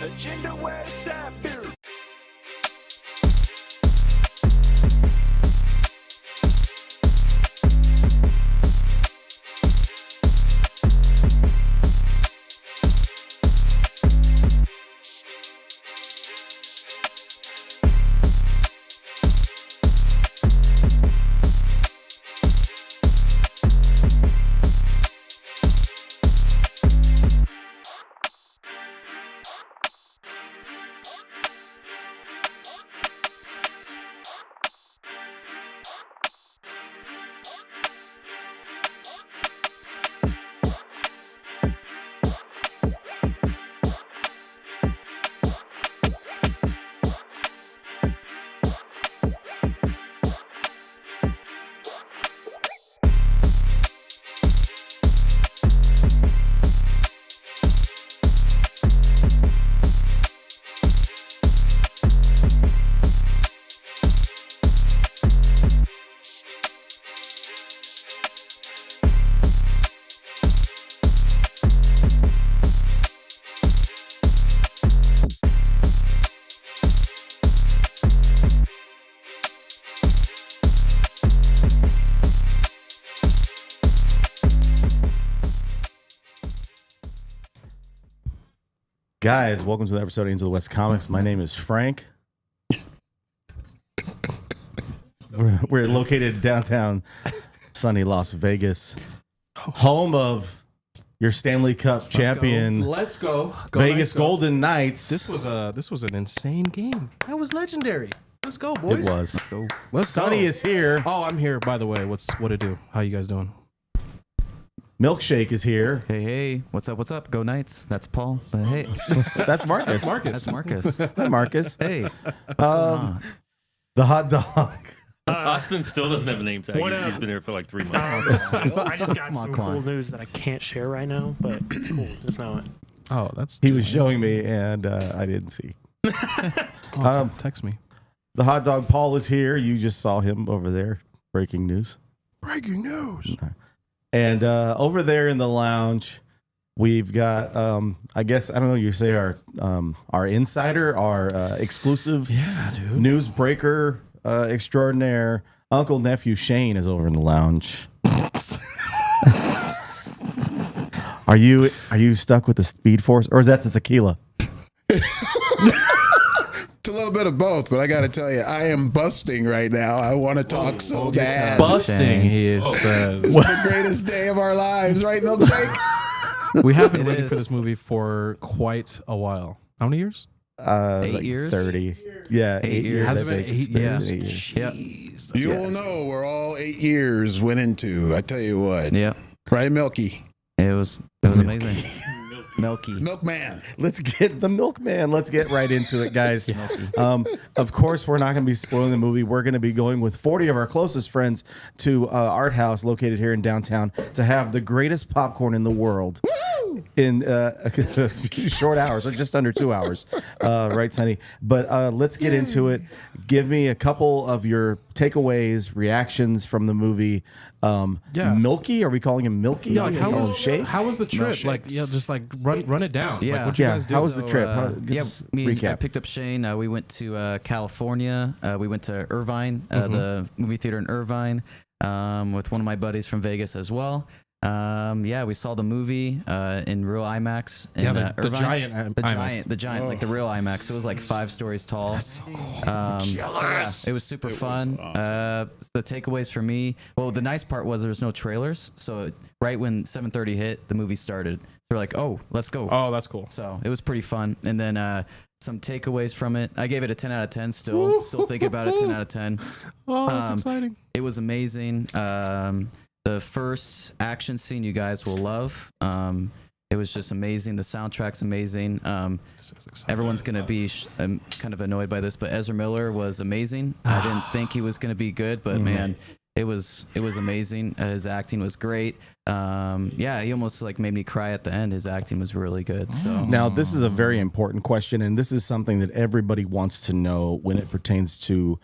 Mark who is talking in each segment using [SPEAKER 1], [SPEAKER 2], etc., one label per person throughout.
[SPEAKER 1] Agenda West Side Beer.
[SPEAKER 2] Guys, welcome to the episode of Into the West Comics. My name is Frank. We're located downtown sunny Las Vegas, home of your Stanley Cup champion.
[SPEAKER 3] Let's go.
[SPEAKER 2] Vegas Golden Knights.
[SPEAKER 3] This was an insane game. That was legendary. Let's go, boys.
[SPEAKER 2] It was.
[SPEAKER 3] Let's go.
[SPEAKER 2] Sonny is here.
[SPEAKER 3] Oh, I'm here. By the way, what it do? How you guys doing?
[SPEAKER 2] Milkshake is here.
[SPEAKER 4] Hey, what's up? What's up? Go Knights. That's Paul. But hey,
[SPEAKER 2] That's Marcus.
[SPEAKER 4] that's Marcus.
[SPEAKER 2] Hi, Marcus.
[SPEAKER 4] Hey, what's going on?
[SPEAKER 2] The hot dog.
[SPEAKER 5] Austin still doesn't have a name tag.
[SPEAKER 6] What
[SPEAKER 5] He's been here for like 3 months.
[SPEAKER 6] I just got
[SPEAKER 4] Come on,
[SPEAKER 6] some
[SPEAKER 4] come
[SPEAKER 6] cool
[SPEAKER 4] on.
[SPEAKER 6] news that I can't share right now, but it's cool. It's not.
[SPEAKER 3] Oh, that's
[SPEAKER 2] He was showing me, and I didn't see.
[SPEAKER 3] text me.
[SPEAKER 2] The hot dog Paul is here. You just saw him over there. Breaking news.
[SPEAKER 3] Breaking news.
[SPEAKER 2] And over there in the lounge, we've got, I guess, I don't know, you say our insider, our exclusive
[SPEAKER 3] Yeah, dude.
[SPEAKER 2] newsbreaker extraordinaire, Uncle Nephew Shane is over in the lounge. Are you stuck with the Speed Force, or is that the tequila?
[SPEAKER 7] It's a little bit of both, but I got to tell you, I am busting right now. I want to talk so bad.
[SPEAKER 3] Busting, he says.
[SPEAKER 7] It's the greatest day of our lives, right, Milkshake?
[SPEAKER 3] We have been
[SPEAKER 4] It
[SPEAKER 3] waiting
[SPEAKER 4] is.
[SPEAKER 3] for this movie for quite a while. How many years?
[SPEAKER 4] 8
[SPEAKER 2] Like
[SPEAKER 4] years?
[SPEAKER 2] 30. Yeah, 8 years.
[SPEAKER 4] Has
[SPEAKER 2] I
[SPEAKER 4] it
[SPEAKER 3] been
[SPEAKER 2] think.
[SPEAKER 3] 8
[SPEAKER 2] It's been
[SPEAKER 3] years?
[SPEAKER 2] 8 years.
[SPEAKER 4] Yep.
[SPEAKER 3] Jeez,
[SPEAKER 7] You will know where all 8 years went into. I tell you what.
[SPEAKER 4] Yeah,
[SPEAKER 7] Right, Milky?
[SPEAKER 4] it was amazing. Milky.
[SPEAKER 7] Milkman.
[SPEAKER 2] Let's get the milkman. Let's get right into it, guys. Of course, we're not going to be spoiling the movie. We're going to be going with 40 of our closest friends to Art House located here in downtown to have the greatest popcorn in the world in a few short hours, or just under 2 hours. Right, Sonny? But let's get into it. Give me a couple of your takeaways, reactions from the movie.
[SPEAKER 3] Yeah.
[SPEAKER 2] Milky? Are we calling him Milky?
[SPEAKER 3] Yeah,
[SPEAKER 2] Are
[SPEAKER 3] like,
[SPEAKER 2] we
[SPEAKER 3] how
[SPEAKER 2] calling him
[SPEAKER 3] was
[SPEAKER 2] Shakes?
[SPEAKER 3] how was the trip?
[SPEAKER 7] Milkshakes.
[SPEAKER 3] Like, yeah, just like run it down.
[SPEAKER 4] Yeah.
[SPEAKER 3] Like, what you
[SPEAKER 2] Yeah,
[SPEAKER 3] guys do?
[SPEAKER 2] how was the trip? Give
[SPEAKER 4] Yeah,
[SPEAKER 2] us a
[SPEAKER 4] me and I
[SPEAKER 2] recap.
[SPEAKER 4] picked up Shane. We went to California. We went to Irvine, the movie theater in Irvine, with one of my buddies from Vegas as well. Yeah, we saw the movie in real IMAX. In,
[SPEAKER 3] Yeah, the
[SPEAKER 4] Irvine.
[SPEAKER 3] giant IMAX.
[SPEAKER 4] The giant, like the real IMAX. It was like 5 stories tall.
[SPEAKER 3] That's so cool.
[SPEAKER 4] So yeah, it was super fun. The takeaways for me, well, the nice part was there was no trailers. So right when 7:30 hit, the movie started. So we're like, oh, let's go.
[SPEAKER 3] Oh, that's cool.
[SPEAKER 4] So it was pretty fun. And then some takeaways from it. I gave it a 10 out of 10 still. Still thinking about it, 10 out of 10.
[SPEAKER 3] Oh, that's
[SPEAKER 4] Um,
[SPEAKER 3] exciting.
[SPEAKER 4] It was amazing. The first action scene you guys will love. It was just amazing. The soundtrack's amazing.
[SPEAKER 3] This is exciting.
[SPEAKER 4] Everyone's going to be kind of annoyed by this, but Ezra Miller was amazing. I didn't think he was going to be good, but man, it was amazing. His acting was great. Yeah, he almost like made me cry at the end. His acting was really good. So
[SPEAKER 2] Now, this is a very important question, and this is something that everybody wants to know when it pertains to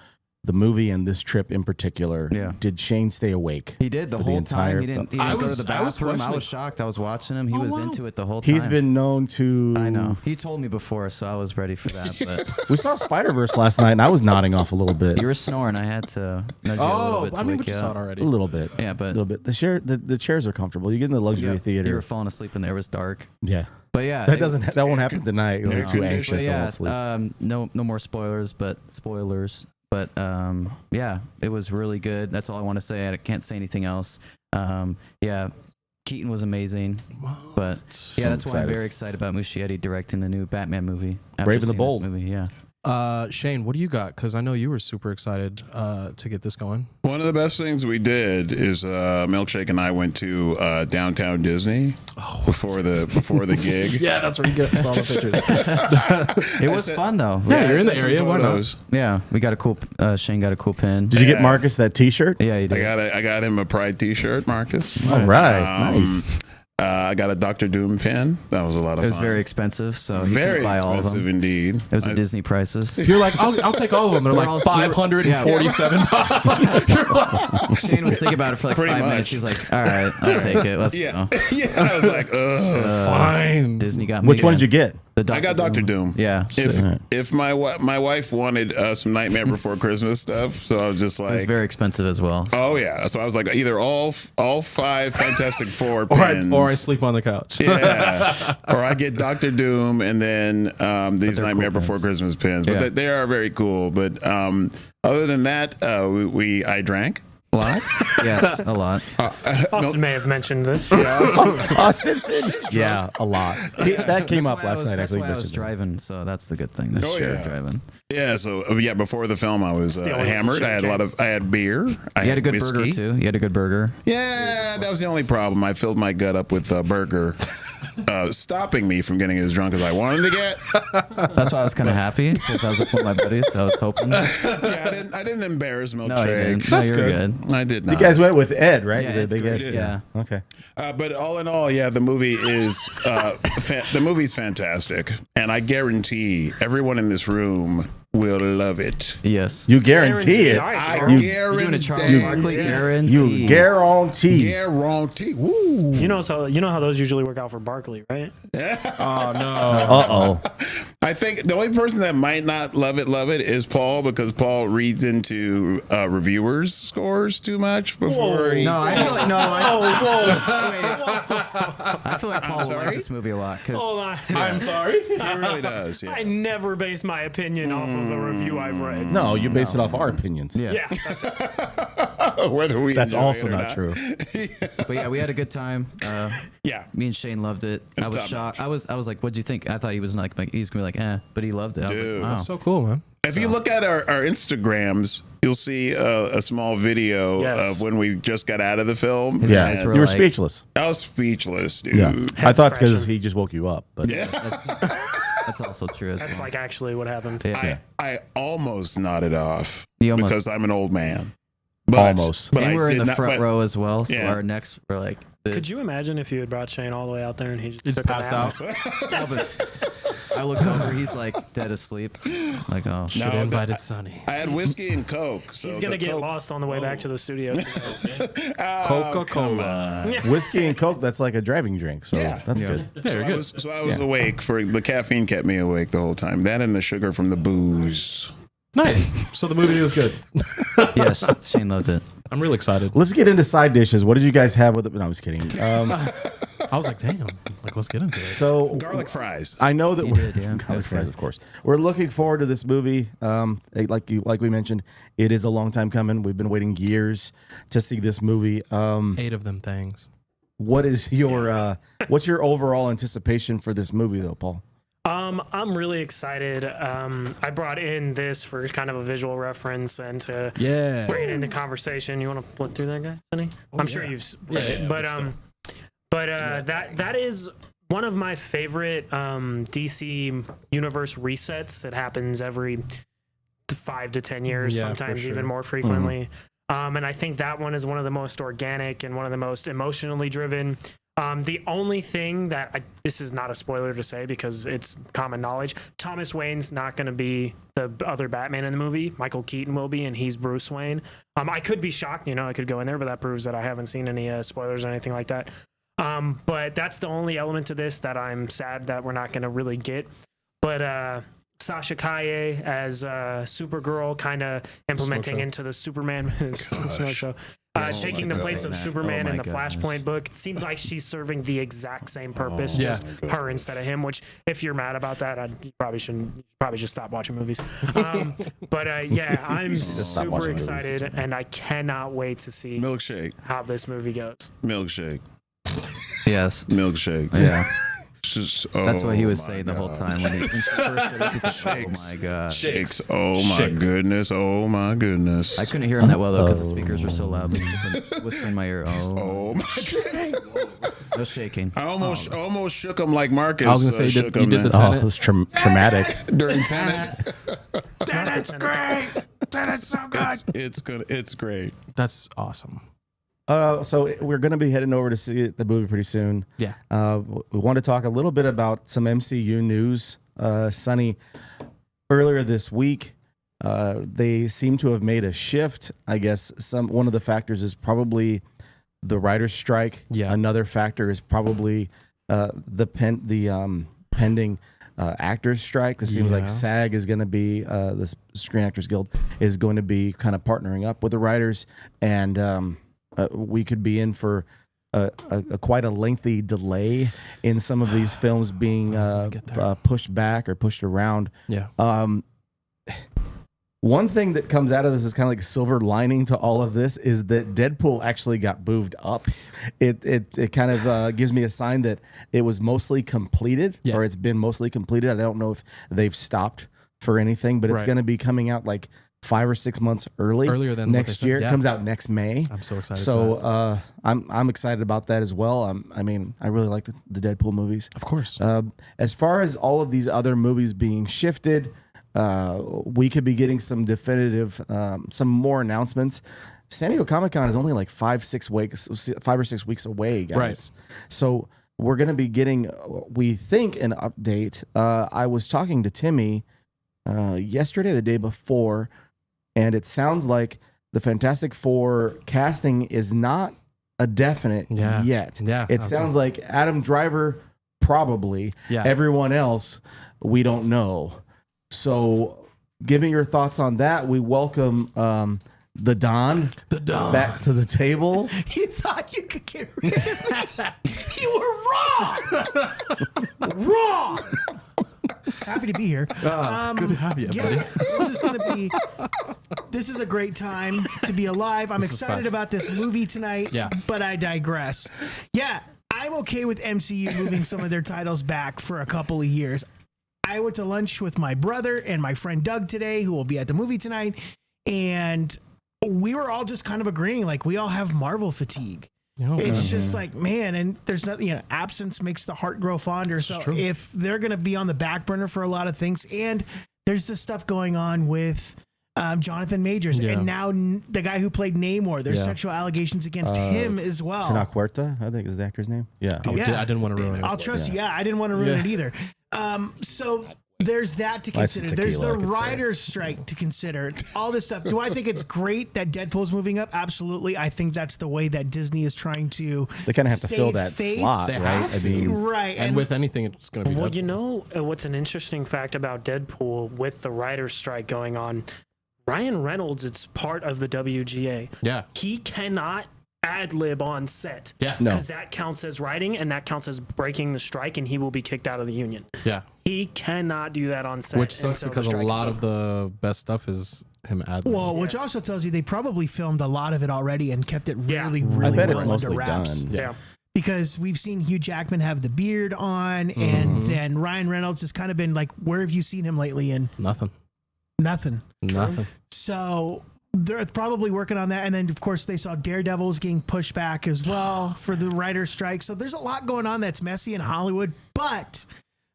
[SPEAKER 2] the movie and this trip in particular.
[SPEAKER 4] Yeah.
[SPEAKER 2] Did Shane stay awake?
[SPEAKER 4] He did the
[SPEAKER 2] for
[SPEAKER 4] whole
[SPEAKER 2] entire
[SPEAKER 4] time. He didn't go to the
[SPEAKER 3] I was
[SPEAKER 4] bathroom. I
[SPEAKER 3] watching
[SPEAKER 4] was
[SPEAKER 3] it.
[SPEAKER 4] shocked. I was watching him. He was into it the whole time.
[SPEAKER 2] He's been known to.
[SPEAKER 4] I know. He told me before, so I was ready for that. But
[SPEAKER 2] We saw Spider-Verse last night, and I was nodding off a little bit.
[SPEAKER 4] you were snoring. I had to nudge you a little bit to
[SPEAKER 3] I mean, we
[SPEAKER 4] wake you
[SPEAKER 3] just saw it
[SPEAKER 4] up.
[SPEAKER 3] already.
[SPEAKER 2] A little bit.
[SPEAKER 4] Yeah,
[SPEAKER 2] A
[SPEAKER 4] but
[SPEAKER 2] little bit. The chairs are comfortable. You get in the luxury
[SPEAKER 4] yeah,
[SPEAKER 2] theater.
[SPEAKER 4] you were falling asleep and there was dark.
[SPEAKER 2] Yeah.
[SPEAKER 4] But yeah,
[SPEAKER 2] That won't happen tonight. You're too
[SPEAKER 4] But
[SPEAKER 2] anxious. I
[SPEAKER 4] yeah,
[SPEAKER 2] won't sleep.
[SPEAKER 4] no more spoilers. But yeah, it was really good. That's all I want to say. I can't say anything else. Yeah, Keaton was amazing. But yeah, that's why I'm very excited about Muschietti directing the new Batman movie. after
[SPEAKER 2] Brave and the
[SPEAKER 4] seeing this
[SPEAKER 2] Bold.
[SPEAKER 4] movie. Yeah.
[SPEAKER 3] Shane, what do you got? Because I know you were super excited to get this going.
[SPEAKER 7] One of the best things we did is Milkshake and I went to downtown Disney before the gig.
[SPEAKER 3] Yeah, that's where you get all the pictures.
[SPEAKER 4] It was fun though.
[SPEAKER 3] Yeah, you're in the
[SPEAKER 7] I sent some
[SPEAKER 3] area. Why not?
[SPEAKER 7] photos.
[SPEAKER 4] Yeah, we got a cool. Shane got a cool pin.
[SPEAKER 2] Did you get
[SPEAKER 7] Yeah.
[SPEAKER 2] Marcus that T-shirt?
[SPEAKER 4] Yeah, you did.
[SPEAKER 7] I got him a Pride T-shirt, Marcus.
[SPEAKER 2] All right. Nice.
[SPEAKER 7] I got a Dr. Doom pin. That was a lot of
[SPEAKER 4] It was
[SPEAKER 7] fun.
[SPEAKER 4] very expensive, so he
[SPEAKER 7] Very
[SPEAKER 4] couldn't buy all of
[SPEAKER 7] expensive
[SPEAKER 4] them.
[SPEAKER 7] indeed.
[SPEAKER 4] It was the Disney prices.
[SPEAKER 3] You're like, I'll take all of them. They're
[SPEAKER 4] We're
[SPEAKER 3] like
[SPEAKER 4] all-
[SPEAKER 3] $547.
[SPEAKER 4] Shane was thinking about it for like
[SPEAKER 7] Pretty
[SPEAKER 4] 5
[SPEAKER 7] much.
[SPEAKER 4] minutes. He's like, "All right, I'll take it. Let's
[SPEAKER 7] Yeah,
[SPEAKER 4] go."
[SPEAKER 7] yeah. I was like, ugh.
[SPEAKER 3] Fine.
[SPEAKER 4] Disney got me.
[SPEAKER 2] Which one
[SPEAKER 4] again.
[SPEAKER 2] did you get?
[SPEAKER 4] The
[SPEAKER 7] I got Dr. Doom.
[SPEAKER 4] Yeah,
[SPEAKER 7] If my wife wanted some Nightmare Before Christmas stuff, so I was just
[SPEAKER 4] it was
[SPEAKER 7] like,
[SPEAKER 4] very expensive as well.
[SPEAKER 7] oh yeah. So I was like, either all 5 Fantastic Four pins,
[SPEAKER 3] or I sleep on the couch.
[SPEAKER 7] yeah, or I get Dr. Doom and then these
[SPEAKER 4] they're
[SPEAKER 7] Nightmare
[SPEAKER 4] cool
[SPEAKER 7] Before
[SPEAKER 4] pins.
[SPEAKER 7] Christmas pins. But
[SPEAKER 4] Yeah.
[SPEAKER 7] they are very cool. But other than that, I drank a lot.
[SPEAKER 4] Yes, a lot.
[SPEAKER 6] Austin may have mentioned this.
[SPEAKER 2] Austin said, yeah, a lot. That came up last night.
[SPEAKER 4] That's
[SPEAKER 2] Actually,
[SPEAKER 4] why I was
[SPEAKER 2] mentioned it.
[SPEAKER 4] driving, so that's the good thing. This
[SPEAKER 7] Oh,
[SPEAKER 4] shit is
[SPEAKER 7] yeah.
[SPEAKER 4] driving.
[SPEAKER 7] Yeah. So before the film, I was
[SPEAKER 6] the only
[SPEAKER 7] hammered. I had a lot of. I had beer. I
[SPEAKER 4] You had a good
[SPEAKER 7] whiskey.
[SPEAKER 4] burger too. You had a good burger.
[SPEAKER 7] Yeah, that was the only problem. I filled my gut up with burger, stopping me from getting as drunk as I wanted to get.
[SPEAKER 4] That's why I was kind of happy because I was with my buddies. So I was hoping. No,
[SPEAKER 7] Yeah, I didn't embarrass
[SPEAKER 4] you
[SPEAKER 7] Milkshake.
[SPEAKER 4] didn't. No, you're good.
[SPEAKER 7] I did not.
[SPEAKER 2] You guys went with Ed, right?
[SPEAKER 4] Yeah,
[SPEAKER 2] They
[SPEAKER 4] Ed's great.
[SPEAKER 2] get-
[SPEAKER 4] Yeah.
[SPEAKER 2] Okay.
[SPEAKER 7] But all in all, yeah, the movie is the movie's fantastic, and I guarantee everyone in this room will love it.
[SPEAKER 4] Yes.
[SPEAKER 2] You guarantee it.
[SPEAKER 6] All right,
[SPEAKER 7] I
[SPEAKER 6] Charles.
[SPEAKER 4] You're doing a Charles
[SPEAKER 7] guarantee.
[SPEAKER 4] Barkley
[SPEAKER 2] You
[SPEAKER 4] guarantee.
[SPEAKER 2] guarantee.
[SPEAKER 7] Guarantee. Woo.
[SPEAKER 6] You know how those usually work out for Barkley, right?
[SPEAKER 3] Oh no.
[SPEAKER 2] Uh-oh.
[SPEAKER 7] I think the only person that might not love it is Paul, because Paul reads into reviewers' scores too much before he.
[SPEAKER 4] No, I feel like
[SPEAKER 6] Whoa.
[SPEAKER 4] I feel like Paul will like
[SPEAKER 7] sorry?
[SPEAKER 4] this movie a lot because
[SPEAKER 6] Hold on.
[SPEAKER 3] I'm sorry.
[SPEAKER 7] He really does. Yeah.
[SPEAKER 6] I never base my opinion off of the review I've read.
[SPEAKER 2] No, you base it off our opinions.
[SPEAKER 4] yeah.
[SPEAKER 6] Yeah, that's
[SPEAKER 7] Whether we
[SPEAKER 2] That's
[SPEAKER 7] enjoy
[SPEAKER 2] also
[SPEAKER 7] it or
[SPEAKER 2] not true.
[SPEAKER 4] But yeah, we had a good time.
[SPEAKER 7] Yeah.
[SPEAKER 4] Me and Shane loved it. I was
[SPEAKER 7] top
[SPEAKER 4] shocked. I was like, "What'd you think?" I thought he was like he's gonna be like, but he loved it. I was
[SPEAKER 7] Dude.
[SPEAKER 4] like, "Wow."
[SPEAKER 3] So cool, man.
[SPEAKER 7] If you look at our Instagrams, you'll see a small video
[SPEAKER 6] Yes.
[SPEAKER 7] of when we just got out of the film.
[SPEAKER 4] His
[SPEAKER 2] Yeah,
[SPEAKER 4] eyes
[SPEAKER 7] And
[SPEAKER 4] were
[SPEAKER 2] you were
[SPEAKER 4] like-
[SPEAKER 2] speechless.
[SPEAKER 7] I was speechless, dude.
[SPEAKER 2] Yeah, I thought it's because
[SPEAKER 6] scratching.
[SPEAKER 2] he just woke you up. But
[SPEAKER 7] Yeah.
[SPEAKER 4] That's also true as
[SPEAKER 6] that's
[SPEAKER 4] well.
[SPEAKER 6] like actually what happened.
[SPEAKER 4] Yeah.
[SPEAKER 7] I almost nodded off
[SPEAKER 4] You almost-
[SPEAKER 7] because I'm an old man. But,
[SPEAKER 2] Almost.
[SPEAKER 7] But
[SPEAKER 4] and
[SPEAKER 7] I
[SPEAKER 4] we're in
[SPEAKER 7] did
[SPEAKER 4] the
[SPEAKER 7] not-
[SPEAKER 4] front
[SPEAKER 7] but-
[SPEAKER 4] row as well, so
[SPEAKER 7] Yeah.
[SPEAKER 4] our necks were like this.
[SPEAKER 6] Could you imagine if you had brought Shane all the way out there and he just
[SPEAKER 3] He's
[SPEAKER 6] took a
[SPEAKER 3] passed
[SPEAKER 6] nap?
[SPEAKER 3] out.
[SPEAKER 4] No, but I looked over, he's like dead asleep. Like, oh shit.
[SPEAKER 3] Should have
[SPEAKER 7] No,
[SPEAKER 3] invited Sonny.
[SPEAKER 7] I had whiskey and Coke. So
[SPEAKER 6] He's gonna
[SPEAKER 7] the
[SPEAKER 6] get
[SPEAKER 7] Coke-
[SPEAKER 6] lost on the way back to the studio. today.
[SPEAKER 7] Oh,
[SPEAKER 3] Coca-Cola.
[SPEAKER 7] come on.
[SPEAKER 2] whiskey and Coke, that's like a driving drink. So
[SPEAKER 7] Yeah.
[SPEAKER 2] that's
[SPEAKER 4] Yeah.
[SPEAKER 2] good.
[SPEAKER 3] Yeah, you're good.
[SPEAKER 7] So I was awake for the caffeine kept me awake the whole time. That and the sugar from the booze.
[SPEAKER 3] Nice. So the movie was good.
[SPEAKER 4] Yes, Shane loved it.
[SPEAKER 3] I'm really excited.
[SPEAKER 2] Let's get into side dishes. What did you guys have with it? No, I was kidding.
[SPEAKER 3] I was like, damn. Like, let's get into it.
[SPEAKER 2] So
[SPEAKER 7] Garlic fries.
[SPEAKER 2] I know that
[SPEAKER 4] He
[SPEAKER 2] we're
[SPEAKER 4] did, yeah.
[SPEAKER 2] garlic
[SPEAKER 4] Okay.
[SPEAKER 2] fries, of course. We're looking forward to this movie. Like we mentioned, it is a long time coming. We've been waiting years to see this movie.
[SPEAKER 3] 8 of them things.
[SPEAKER 2] What is your what's your overall anticipation for this movie, though, Paul?
[SPEAKER 6] I'm really excited. I brought in this for kind of a visual reference and to
[SPEAKER 3] Yeah.
[SPEAKER 6] bring it into conversation. You want to flip through that, guy, Sonny? I'm sure
[SPEAKER 3] yeah.
[SPEAKER 6] you've read
[SPEAKER 3] Yeah,
[SPEAKER 6] it,
[SPEAKER 3] yeah,
[SPEAKER 6] but that is one of my favorite DC universe resets that happens every 5 to 10 years,
[SPEAKER 3] Yeah, for
[SPEAKER 6] sometimes
[SPEAKER 3] sure.
[SPEAKER 6] even more frequently. And I think that one is one of the most organic and one of the most emotionally driven. The only thing that this is not a spoiler to say because it's common knowledge, Thomas Wayne's not going to be the other Batman in the movie. Michael Keaton will be, and he's Bruce Wayne. I could be shocked, I could go in there, but that proves that I haven't seen any spoilers or anything like that. But that's the only element to this that I'm sad that we're not going to really get. But Sasha Calle as Supergirl, kind of implementing into the Superman show. Taking the place of Superman in the Flashpoint book. It seems like she's serving the exact same purpose, just her instead of him. Which, if you're mad about that, you probably shouldn't. You probably just stop watching movies. But I'm super excited, and I cannot wait to see
[SPEAKER 7] Milkshake.
[SPEAKER 6] how this movie goes.
[SPEAKER 7] Milkshake.
[SPEAKER 4] Yes.
[SPEAKER 7] Milkshake.
[SPEAKER 4] Yeah.
[SPEAKER 7] Just,
[SPEAKER 4] That's what he was
[SPEAKER 7] my
[SPEAKER 4] saying the whole
[SPEAKER 7] God.
[SPEAKER 4] time when she first said it. He's like, oh my god.
[SPEAKER 7] Shakes. Oh my goodness. Oh my goodness.
[SPEAKER 4] I couldn't hear him that well though because the speakers were so loud. But he whispered in my ear.
[SPEAKER 7] Oh my God.
[SPEAKER 4] No shaking.
[SPEAKER 7] I almost shook him like Marcus.
[SPEAKER 3] I was gonna say
[SPEAKER 7] shook
[SPEAKER 3] you
[SPEAKER 7] him
[SPEAKER 3] did the
[SPEAKER 7] then.
[SPEAKER 2] Oh, it was traumatic.
[SPEAKER 7] during Tenet.
[SPEAKER 1] Tenet's great. Tenet's so good.
[SPEAKER 7] It's good. It's great.
[SPEAKER 3] That's awesome.
[SPEAKER 2] So we're going to be heading over to see the movie pretty soon.
[SPEAKER 3] Yeah.
[SPEAKER 2] We want to talk a little bit about some MCU news. Sonny, earlier this week, they seem to have made a shift. I guess one of the factors is probably the writer's strike.
[SPEAKER 3] Yeah.
[SPEAKER 2] Another factor is probably the pending actors strike. It seems like SAG is going to be the Screen Actors Guild is going to be kind of partnering up with the writers, and we could be in for quite a lengthy delay in some of these films being pushed back or pushed around.
[SPEAKER 3] Yeah.
[SPEAKER 2] One thing that comes out of this is kind of like a silver lining to all of this is that Deadpool actually got moved up. It kind of gives me a sign that it was mostly completed, or it's been mostly completed. I don't know if they've stopped for anything, but it's going to be coming out like 5 or 6 months earlier than next year. It comes out next May.
[SPEAKER 3] I'm so excited.
[SPEAKER 2] So I'm excited about that as well. I mean, I really like the Deadpool movies.
[SPEAKER 3] Of course.
[SPEAKER 2] As far as all of these other movies being shifted, we could be getting some definitive, some more announcements. San Diego Comic-Con is only like 5 or 6 weeks away, guys.
[SPEAKER 3] Right.
[SPEAKER 2] So we're going to be getting, we think, an update. I was talking to Timmy yesterday, the day before, and it sounds like the Fantastic Four casting is not a definite yet.
[SPEAKER 3] Yeah,
[SPEAKER 2] it sounds like Adam Driver probably.
[SPEAKER 3] Yeah.
[SPEAKER 2] Everyone else, we don't know. So, giving your thoughts on that, we welcome the Don back to the table.
[SPEAKER 8] You thought you could get rid of that. You were wrong. Wrong. Happy to be here.
[SPEAKER 3] Good to have you, buddy.
[SPEAKER 8] This is a great time to be alive. I'm excited about this movie tonight, but I digress. Yeah, I'm okay with MCU moving some of their titles back for a couple of years. I went to lunch with my brother and my friend Doug today, who will be at the movie tonight, and we were all just kind of agreeing, like, we all have Marvel fatigue. It's just like, man, and there's nothing, absence makes the heart grow fonder. So if they're going to be on the back burner for a lot of things, and there's this stuff going on with Jonathan Majors, and now the guy who played Namor, there's sexual allegations against him as well.
[SPEAKER 2] Tenoch Huerta, I think is the actor's name. Yeah.
[SPEAKER 3] I didn't want to ruin it.
[SPEAKER 8] I'll trust you. Yeah, I didn't want to ruin it either. So there's that to consider. There's the writer's strike to consider. All this stuff. Do I think it's great that Deadpool's moving up? Absolutely. I think that's the way that Disney is trying to.
[SPEAKER 2] They kind of have to fill that slot,
[SPEAKER 3] They
[SPEAKER 2] right?
[SPEAKER 3] have to.
[SPEAKER 8] Right.
[SPEAKER 3] And with anything, it's going to be.
[SPEAKER 6] Well,
[SPEAKER 3] Deadpool.
[SPEAKER 6] what's an interesting fact about Deadpool with the writer's strike going on? Ryan Reynolds is part of the WGA.
[SPEAKER 3] Yeah.
[SPEAKER 6] He cannot ad-lib on set.
[SPEAKER 3] Yeah.
[SPEAKER 2] No.
[SPEAKER 6] Because that counts as writing and that counts as breaking the strike, and he will be kicked out of the union.
[SPEAKER 3] Yeah.
[SPEAKER 6] He cannot do that on set.
[SPEAKER 3] Which sucks because a lot of the best stuff is him ad-libbing.
[SPEAKER 8] Well, which also tells you they probably filmed a lot of it already and kept it really,
[SPEAKER 2] I
[SPEAKER 8] really
[SPEAKER 2] bet
[SPEAKER 8] well
[SPEAKER 2] it's mostly
[SPEAKER 8] under wraps.
[SPEAKER 2] done.
[SPEAKER 6] Yeah.
[SPEAKER 8] Because we've seen Hugh Jackman have the beard on, and then Ryan Reynolds has kind of been like, where have you seen him lately? And
[SPEAKER 3] Nothing.
[SPEAKER 8] So they're probably working on that. And then, of course, they saw Daredevil's getting pushed back as well for the writer's strike. So there's a lot going on that's messy in Hollywood. But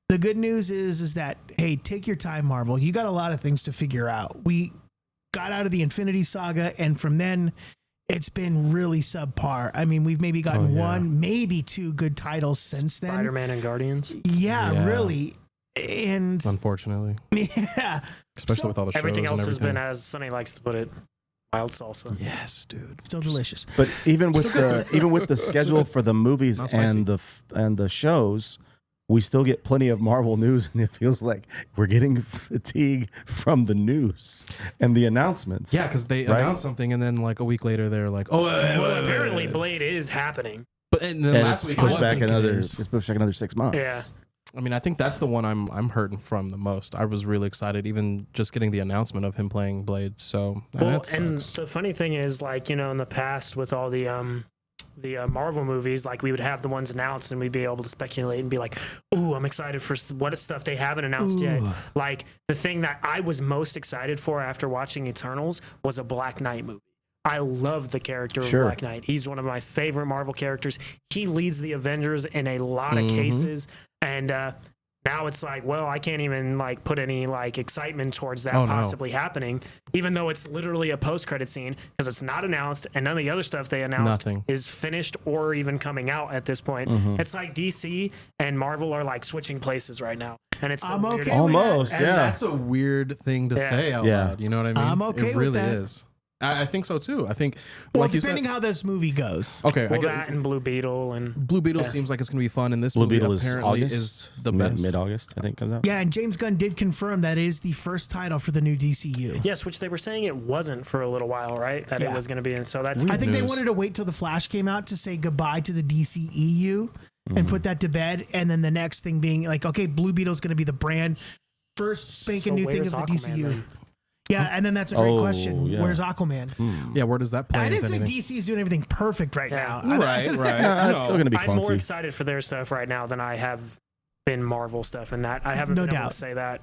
[SPEAKER 8] the good news is that, hey, take your time, Marvel. You got a lot of things to figure out. We got out of the Infinity Saga, and from then, it's been really subpar. I mean, we've maybe gotten one, maybe two good titles since then.
[SPEAKER 6] Spider-Man and Guardians.
[SPEAKER 8] Yeah, really. And
[SPEAKER 3] unfortunately,
[SPEAKER 8] yeah,
[SPEAKER 3] especially with all the shows
[SPEAKER 6] Everything else
[SPEAKER 3] and
[SPEAKER 6] has
[SPEAKER 3] everything.
[SPEAKER 6] been, as Sonny likes to put it, wild salsa.
[SPEAKER 3] Yes, dude.
[SPEAKER 8] still delicious.
[SPEAKER 2] But even with the schedule for the movies
[SPEAKER 3] Not
[SPEAKER 2] and the shows, we still get plenty of Marvel news, and it feels like we're getting fatigue from the news and the announcements.
[SPEAKER 3] Yeah, because they announce something and then like a week later they're like, oh,
[SPEAKER 6] Well, apparently Blade is happening.
[SPEAKER 3] But and then
[SPEAKER 2] and
[SPEAKER 3] last
[SPEAKER 2] it's
[SPEAKER 3] week
[SPEAKER 2] pushed
[SPEAKER 3] I was
[SPEAKER 2] back
[SPEAKER 3] thinking
[SPEAKER 2] another.
[SPEAKER 3] is-
[SPEAKER 2] It's pushed back another 6 months.
[SPEAKER 6] Yeah.
[SPEAKER 3] I mean, I think that's the one I'm hurting from the most. I was really excited, even just getting the announcement of him playing Blade. So
[SPEAKER 6] Well,
[SPEAKER 3] that
[SPEAKER 6] and
[SPEAKER 3] sucks.
[SPEAKER 6] the funny thing is, like, you know, in the past with all the Marvel movies, like we would have the ones announced and we'd be able to speculate and be like, ooh, I'm excited for what stuff they haven't announced yet. Like the thing that I was most excited for after watching Eternals was a Black Knight movie. I love the character of Black Knight. He's one of my favorite Marvel characters. He leads the Avengers in a lot of cases. And now it's like, well, I can't even like put any like excitement towards that possibly happening, even though it's literally a post-credit scene because it's not announced and none of the other stuff they announced is finished or even coming out at this point. It's like DC and Marvel are like switching places right now. And it's
[SPEAKER 8] I'm okay
[SPEAKER 2] Almost,
[SPEAKER 3] And
[SPEAKER 2] yeah.
[SPEAKER 3] that's a weird thing to say out loud. You know what I mean?
[SPEAKER 8] I'm okay
[SPEAKER 3] it
[SPEAKER 8] with
[SPEAKER 3] really
[SPEAKER 8] that.
[SPEAKER 3] is. I think so too. I think,
[SPEAKER 8] Well,
[SPEAKER 3] like you said,
[SPEAKER 8] depending how this movie goes.
[SPEAKER 3] okay, I
[SPEAKER 6] well,
[SPEAKER 3] get
[SPEAKER 6] that and Blue Beetle and
[SPEAKER 3] Blue Beetle seems like it's gonna be fun, and this
[SPEAKER 2] Blue
[SPEAKER 3] movie
[SPEAKER 2] Beetle is
[SPEAKER 3] apparently
[SPEAKER 2] August,
[SPEAKER 3] is the best.
[SPEAKER 2] Mid-August, I think, comes out.
[SPEAKER 8] Yeah, and James Gunn did confirm that is the first title for the new DCU.
[SPEAKER 6] yes, which they were saying it wasn't for a little while, right? That it was going to be, and so that's
[SPEAKER 8] I think they
[SPEAKER 3] news.
[SPEAKER 8] wanted to wait till the Flash came out to say goodbye to the DCEU and put that to bed, and then the next thing being like, okay, Blue Beetle's going to be the brand first spanking new thing of the DCU.
[SPEAKER 6] Then?
[SPEAKER 8] Yeah, and then that's a great question.
[SPEAKER 2] yeah.
[SPEAKER 8] Where's Aquaman?
[SPEAKER 3] Yeah, where does that play
[SPEAKER 8] I
[SPEAKER 3] into
[SPEAKER 8] didn't say
[SPEAKER 3] anything?
[SPEAKER 8] DC's doing everything perfect right now.
[SPEAKER 3] Right.
[SPEAKER 2] No, it's still going to be
[SPEAKER 6] I'm more
[SPEAKER 2] clunky.
[SPEAKER 6] excited for their stuff right now than I have been Marvel stuff, and that I haven't
[SPEAKER 8] No
[SPEAKER 6] been able
[SPEAKER 8] doubt.
[SPEAKER 6] to say that,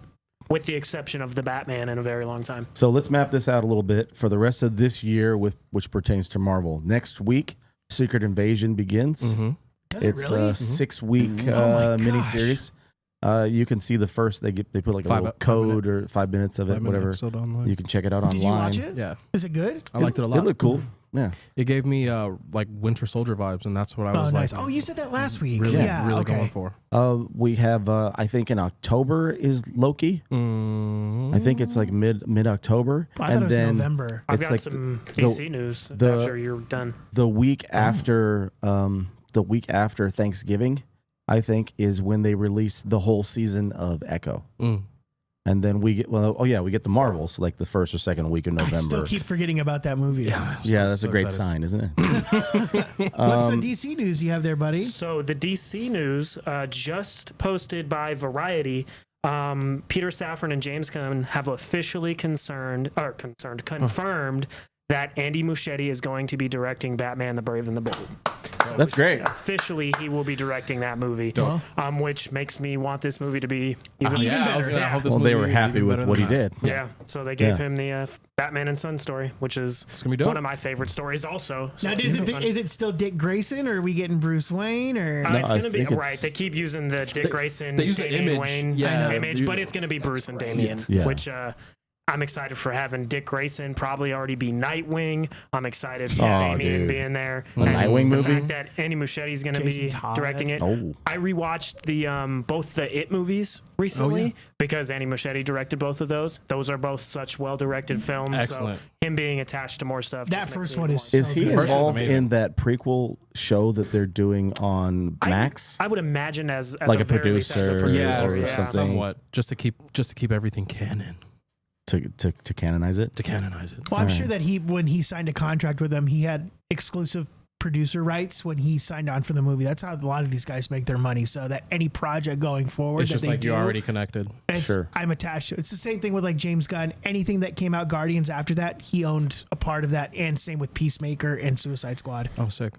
[SPEAKER 6] with the exception of the Batman in a very long time.
[SPEAKER 2] So let's map this out a little bit for the rest of this year, which pertains to Marvel. Next week, Secret Invasion begins.
[SPEAKER 8] Does it
[SPEAKER 2] It's
[SPEAKER 8] really?
[SPEAKER 2] a 6-week
[SPEAKER 8] Oh my gosh.
[SPEAKER 2] miniseries. You can see the first. They put like a little
[SPEAKER 3] 5
[SPEAKER 2] code or 5 minutes of it,
[SPEAKER 3] 5-minute
[SPEAKER 2] whatever.
[SPEAKER 3] episode online.
[SPEAKER 2] You can check it out
[SPEAKER 8] Did
[SPEAKER 2] online.
[SPEAKER 8] you watch it?
[SPEAKER 3] Yeah,
[SPEAKER 8] Is it good?
[SPEAKER 3] I liked it a lot.
[SPEAKER 2] It looked cool. Yeah.
[SPEAKER 3] It gave me like Winter Soldier vibes, and that's what I
[SPEAKER 8] Oh,
[SPEAKER 3] was
[SPEAKER 8] nice.
[SPEAKER 3] like.
[SPEAKER 8] Oh, you said that last week.
[SPEAKER 3] really,
[SPEAKER 8] yeah,
[SPEAKER 3] really
[SPEAKER 8] okay.
[SPEAKER 3] going for.
[SPEAKER 2] We have. I think in October is Loki. I think it's like mid October,
[SPEAKER 8] I thought
[SPEAKER 2] and
[SPEAKER 8] it was
[SPEAKER 2] then
[SPEAKER 8] November.
[SPEAKER 6] I've
[SPEAKER 2] it's
[SPEAKER 6] got
[SPEAKER 2] like
[SPEAKER 6] some DC news
[SPEAKER 2] the-
[SPEAKER 6] after you're done.
[SPEAKER 2] the week after Thanksgiving, I think, is when they release the whole season of Echo. And then we get we get the Marvels like the first or second week of
[SPEAKER 8] I
[SPEAKER 2] November.
[SPEAKER 8] still keep forgetting about that movie.
[SPEAKER 3] Yeah,
[SPEAKER 2] Yeah, that's a great sign, isn't it?
[SPEAKER 8] What's the DC news you have there, buddy?
[SPEAKER 6] So the DC news just posted by Variety. Peter Safran and James Gunn have officially confirmed that Andy Muschietti is going to be directing Batman: The Brave and the Bold. So
[SPEAKER 2] That's great.
[SPEAKER 6] Officially, he will be directing that movie, which makes me want this movie to be even
[SPEAKER 3] Yeah, I was
[SPEAKER 6] better.
[SPEAKER 3] gonna
[SPEAKER 6] Yeah.
[SPEAKER 3] hope this
[SPEAKER 2] Well, they
[SPEAKER 3] movie
[SPEAKER 2] were
[SPEAKER 3] is
[SPEAKER 2] happy
[SPEAKER 3] even
[SPEAKER 2] with
[SPEAKER 3] better
[SPEAKER 2] what he
[SPEAKER 3] than that.
[SPEAKER 2] did.
[SPEAKER 6] Yeah, so they gave
[SPEAKER 2] Yeah.
[SPEAKER 6] him the Batman and Son story, which is
[SPEAKER 3] It's gonna be dope.
[SPEAKER 6] one of my favorite stories. Also,
[SPEAKER 8] Now,
[SPEAKER 6] So
[SPEAKER 8] is
[SPEAKER 6] it's
[SPEAKER 8] it, is it still Dick Grayson, or are we getting Bruce Wayne? Or
[SPEAKER 6] it's
[SPEAKER 2] I
[SPEAKER 6] gonna be
[SPEAKER 2] think it's-
[SPEAKER 6] right. They keep using the Dick Grayson,
[SPEAKER 3] they use the
[SPEAKER 6] Damian
[SPEAKER 3] image.
[SPEAKER 6] Wayne
[SPEAKER 3] Yeah,
[SPEAKER 6] image,
[SPEAKER 3] they-
[SPEAKER 6] but it's gonna be Bruce and Damian,
[SPEAKER 2] Yeah.
[SPEAKER 6] which I'm excited for having Dick Grayson probably already be Nightwing. I'm excited for
[SPEAKER 2] Oh,
[SPEAKER 6] Damian
[SPEAKER 2] dude.
[SPEAKER 6] being there.
[SPEAKER 2] A Nightwing
[SPEAKER 6] the
[SPEAKER 2] movie?
[SPEAKER 6] fact that Andy Muschietti is gonna
[SPEAKER 8] Jason
[SPEAKER 6] be
[SPEAKER 8] Todd.
[SPEAKER 6] directing it.
[SPEAKER 2] Oh.
[SPEAKER 6] I rewatched the both the It movies recently
[SPEAKER 3] yeah.
[SPEAKER 6] because Andy Muschietti directed both of those. Those are both such well-directed films.
[SPEAKER 3] Excellent.
[SPEAKER 6] So him being attached to more stuff.
[SPEAKER 8] That
[SPEAKER 6] just
[SPEAKER 8] first
[SPEAKER 6] makes me
[SPEAKER 8] one is
[SPEAKER 6] want-
[SPEAKER 8] so
[SPEAKER 2] Is he
[SPEAKER 8] good.
[SPEAKER 3] First one's
[SPEAKER 2] involved
[SPEAKER 3] amazing.
[SPEAKER 2] in that prequel show that they're doing on Max?
[SPEAKER 6] I would imagine as at
[SPEAKER 2] Like
[SPEAKER 6] the
[SPEAKER 2] a
[SPEAKER 6] very least as
[SPEAKER 2] producer
[SPEAKER 3] Yeah,
[SPEAKER 2] or
[SPEAKER 6] producer,
[SPEAKER 2] something.
[SPEAKER 3] somewhat. Just to keep everything canon,
[SPEAKER 2] to canonize it?
[SPEAKER 3] to canonize it.
[SPEAKER 8] Well, I'm sure that when he signed a contract with them, he had exclusive producer rights when he signed on for the movie. That's how a lot of these guys make their money. So that any project going forward,
[SPEAKER 3] It's
[SPEAKER 8] that
[SPEAKER 3] just
[SPEAKER 8] they
[SPEAKER 3] like
[SPEAKER 8] do,
[SPEAKER 3] you're already connected.
[SPEAKER 2] Sure.
[SPEAKER 8] I'm attached to it. It's the same thing with like James Gunn. Anything that came out Guardians after that, he owned a part of that, and same with Peacemaker and Suicide Squad.
[SPEAKER 3] Oh, sick.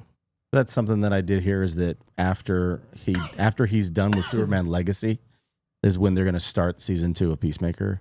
[SPEAKER 2] That's something that I did hear is that after he's done with Superman Legacy is when they're going to start season 2 of Peacemaker.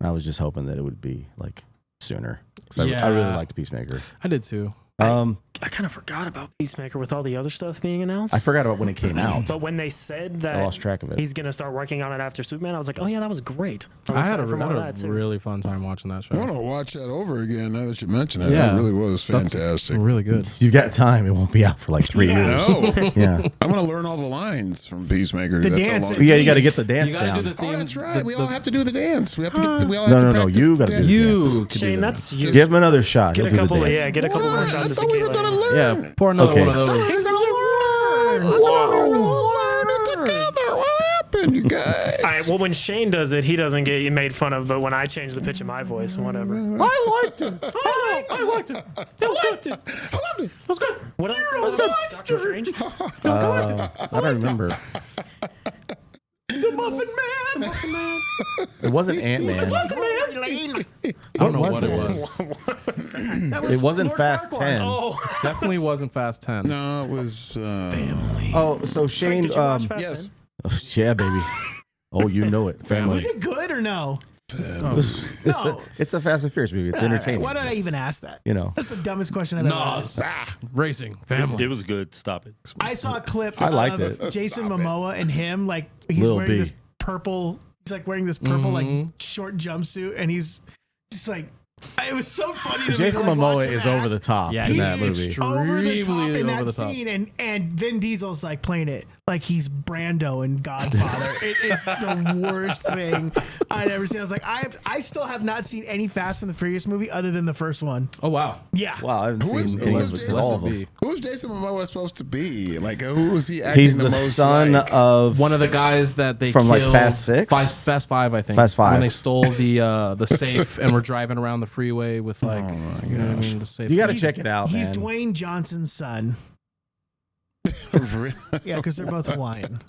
[SPEAKER 2] I was just hoping that it would be like sooner. 'Cause I really liked Peacemaker.
[SPEAKER 3] I did too.
[SPEAKER 6] I kind of forgot about Peacemaker with all the other stuff being announced.
[SPEAKER 2] I forgot about when it came out.
[SPEAKER 6] But when they said
[SPEAKER 2] I
[SPEAKER 6] that
[SPEAKER 2] lost track of it.
[SPEAKER 6] he's going to start working on it after Superman, I was like, oh, yeah, that was great.
[SPEAKER 3] I had a really fun time watching that show.
[SPEAKER 9] I want to watch that over again now that you mention it.
[SPEAKER 3] Yeah.
[SPEAKER 9] It really was fantastic.
[SPEAKER 3] Really good.
[SPEAKER 2] You've got time. It won't be out for like 3 years.
[SPEAKER 7] No.
[SPEAKER 2] Yeah.
[SPEAKER 7] I want to learn all the lines from Peacemaker.
[SPEAKER 8] The
[SPEAKER 7] That's
[SPEAKER 8] dance.
[SPEAKER 7] how long.
[SPEAKER 2] Yeah, you got to get the dance
[SPEAKER 3] You gotta
[SPEAKER 2] down.
[SPEAKER 3] do the theme.
[SPEAKER 7] Oh, that's right. We all have to do the dance. We have to get. We all
[SPEAKER 2] No,
[SPEAKER 7] have
[SPEAKER 2] no,
[SPEAKER 7] to
[SPEAKER 2] no.
[SPEAKER 7] practice
[SPEAKER 2] You got to
[SPEAKER 7] the
[SPEAKER 2] do
[SPEAKER 7] dance.
[SPEAKER 2] the dance.
[SPEAKER 3] You could
[SPEAKER 6] Shane,
[SPEAKER 3] do
[SPEAKER 6] that's you.
[SPEAKER 2] Give him another shot.
[SPEAKER 6] Get
[SPEAKER 2] He'll
[SPEAKER 6] a
[SPEAKER 2] do the
[SPEAKER 6] couple,
[SPEAKER 2] dance.
[SPEAKER 6] yeah, get a couple more
[SPEAKER 7] I
[SPEAKER 6] shots of
[SPEAKER 7] thought we were
[SPEAKER 6] tequila.
[SPEAKER 7] gonna learn.
[SPEAKER 3] Yeah, pour another
[SPEAKER 2] Okay.
[SPEAKER 3] one of those.
[SPEAKER 7] Learn it together. What happened, you guys?
[SPEAKER 6] All right, well, when Shane does it, he doesn't get made fun of, but when I change the pitch of my voice, whatever.
[SPEAKER 2] I liked it.
[SPEAKER 6] I liked it. That was good.
[SPEAKER 7] I loved it.
[SPEAKER 6] That was good. What else? That was good. Doctor Strange.
[SPEAKER 2] I don't remember.
[SPEAKER 6] The Muffin Man. Muffin Man.
[SPEAKER 2] It wasn't Ant-Man.
[SPEAKER 6] Muffin Man.
[SPEAKER 3] I don't know what it was.
[SPEAKER 2] It wasn't
[SPEAKER 6] Lord
[SPEAKER 2] Fast
[SPEAKER 6] Farquaad.
[SPEAKER 2] 10.
[SPEAKER 6] Oh,
[SPEAKER 3] Definitely wasn't Fast 10.
[SPEAKER 7] No, it was.
[SPEAKER 2] Oh, so Shane.
[SPEAKER 6] did you watch Fast
[SPEAKER 7] Yes.
[SPEAKER 6] 10?
[SPEAKER 2] Yeah, baby. Oh, you know it.
[SPEAKER 8] Was
[SPEAKER 2] Family.
[SPEAKER 8] it good or no?
[SPEAKER 2] It's a Fast and Furious movie. It's entertaining.
[SPEAKER 8] Why did I even ask that?
[SPEAKER 2] You know.
[SPEAKER 8] That's the dumbest question I've ever
[SPEAKER 3] Nas.
[SPEAKER 8] asked.
[SPEAKER 3] Racing. Family.
[SPEAKER 5] It was good. Stop it.
[SPEAKER 8] I saw a clip
[SPEAKER 2] I liked
[SPEAKER 8] of
[SPEAKER 2] it.
[SPEAKER 8] Jason Momoa and him, like he's
[SPEAKER 2] Lil
[SPEAKER 8] wearing
[SPEAKER 2] B.
[SPEAKER 8] this purple, he's like wearing this purple like short jumpsuit, and he's just like, it was so funny. To
[SPEAKER 2] Jason
[SPEAKER 8] me to, like,
[SPEAKER 2] Momoa
[SPEAKER 8] watch him
[SPEAKER 2] is
[SPEAKER 8] act.
[SPEAKER 2] over the top
[SPEAKER 3] Yeah,
[SPEAKER 2] in
[SPEAKER 3] he's
[SPEAKER 2] that movie.
[SPEAKER 8] Over the top
[SPEAKER 3] Extremely
[SPEAKER 8] in
[SPEAKER 3] over
[SPEAKER 8] that
[SPEAKER 3] the top.
[SPEAKER 8] scene, and Vin Diesel's like playing it like he's Brando in Godfather. It is the worst thing I'd ever seen. I was like, I still have not seen any Fast and the Furious movie other than the first one.
[SPEAKER 3] Oh, wow.
[SPEAKER 8] Yeah.
[SPEAKER 2] Wow, I haven't
[SPEAKER 9] Who is-
[SPEAKER 2] seen
[SPEAKER 9] who
[SPEAKER 2] any
[SPEAKER 9] is
[SPEAKER 2] of
[SPEAKER 9] Jason
[SPEAKER 2] all of them.
[SPEAKER 9] Who's Jason Momoa supposed to be? Like, who was he acting
[SPEAKER 2] He's
[SPEAKER 9] the
[SPEAKER 2] the
[SPEAKER 9] most
[SPEAKER 2] son
[SPEAKER 9] like?
[SPEAKER 2] of
[SPEAKER 3] One of the guys that they
[SPEAKER 2] From, like,
[SPEAKER 3] killed,
[SPEAKER 2] Fast 6?
[SPEAKER 3] Fast 5, I think.
[SPEAKER 2] Fast 5.
[SPEAKER 3] When they stole the safe and were driving around the freeway with like, you know what I mean, the safe.
[SPEAKER 2] You got to check it out,
[SPEAKER 8] He's
[SPEAKER 2] man.
[SPEAKER 8] Dwayne Johnson's son. Yeah, because they're both Hawaiian.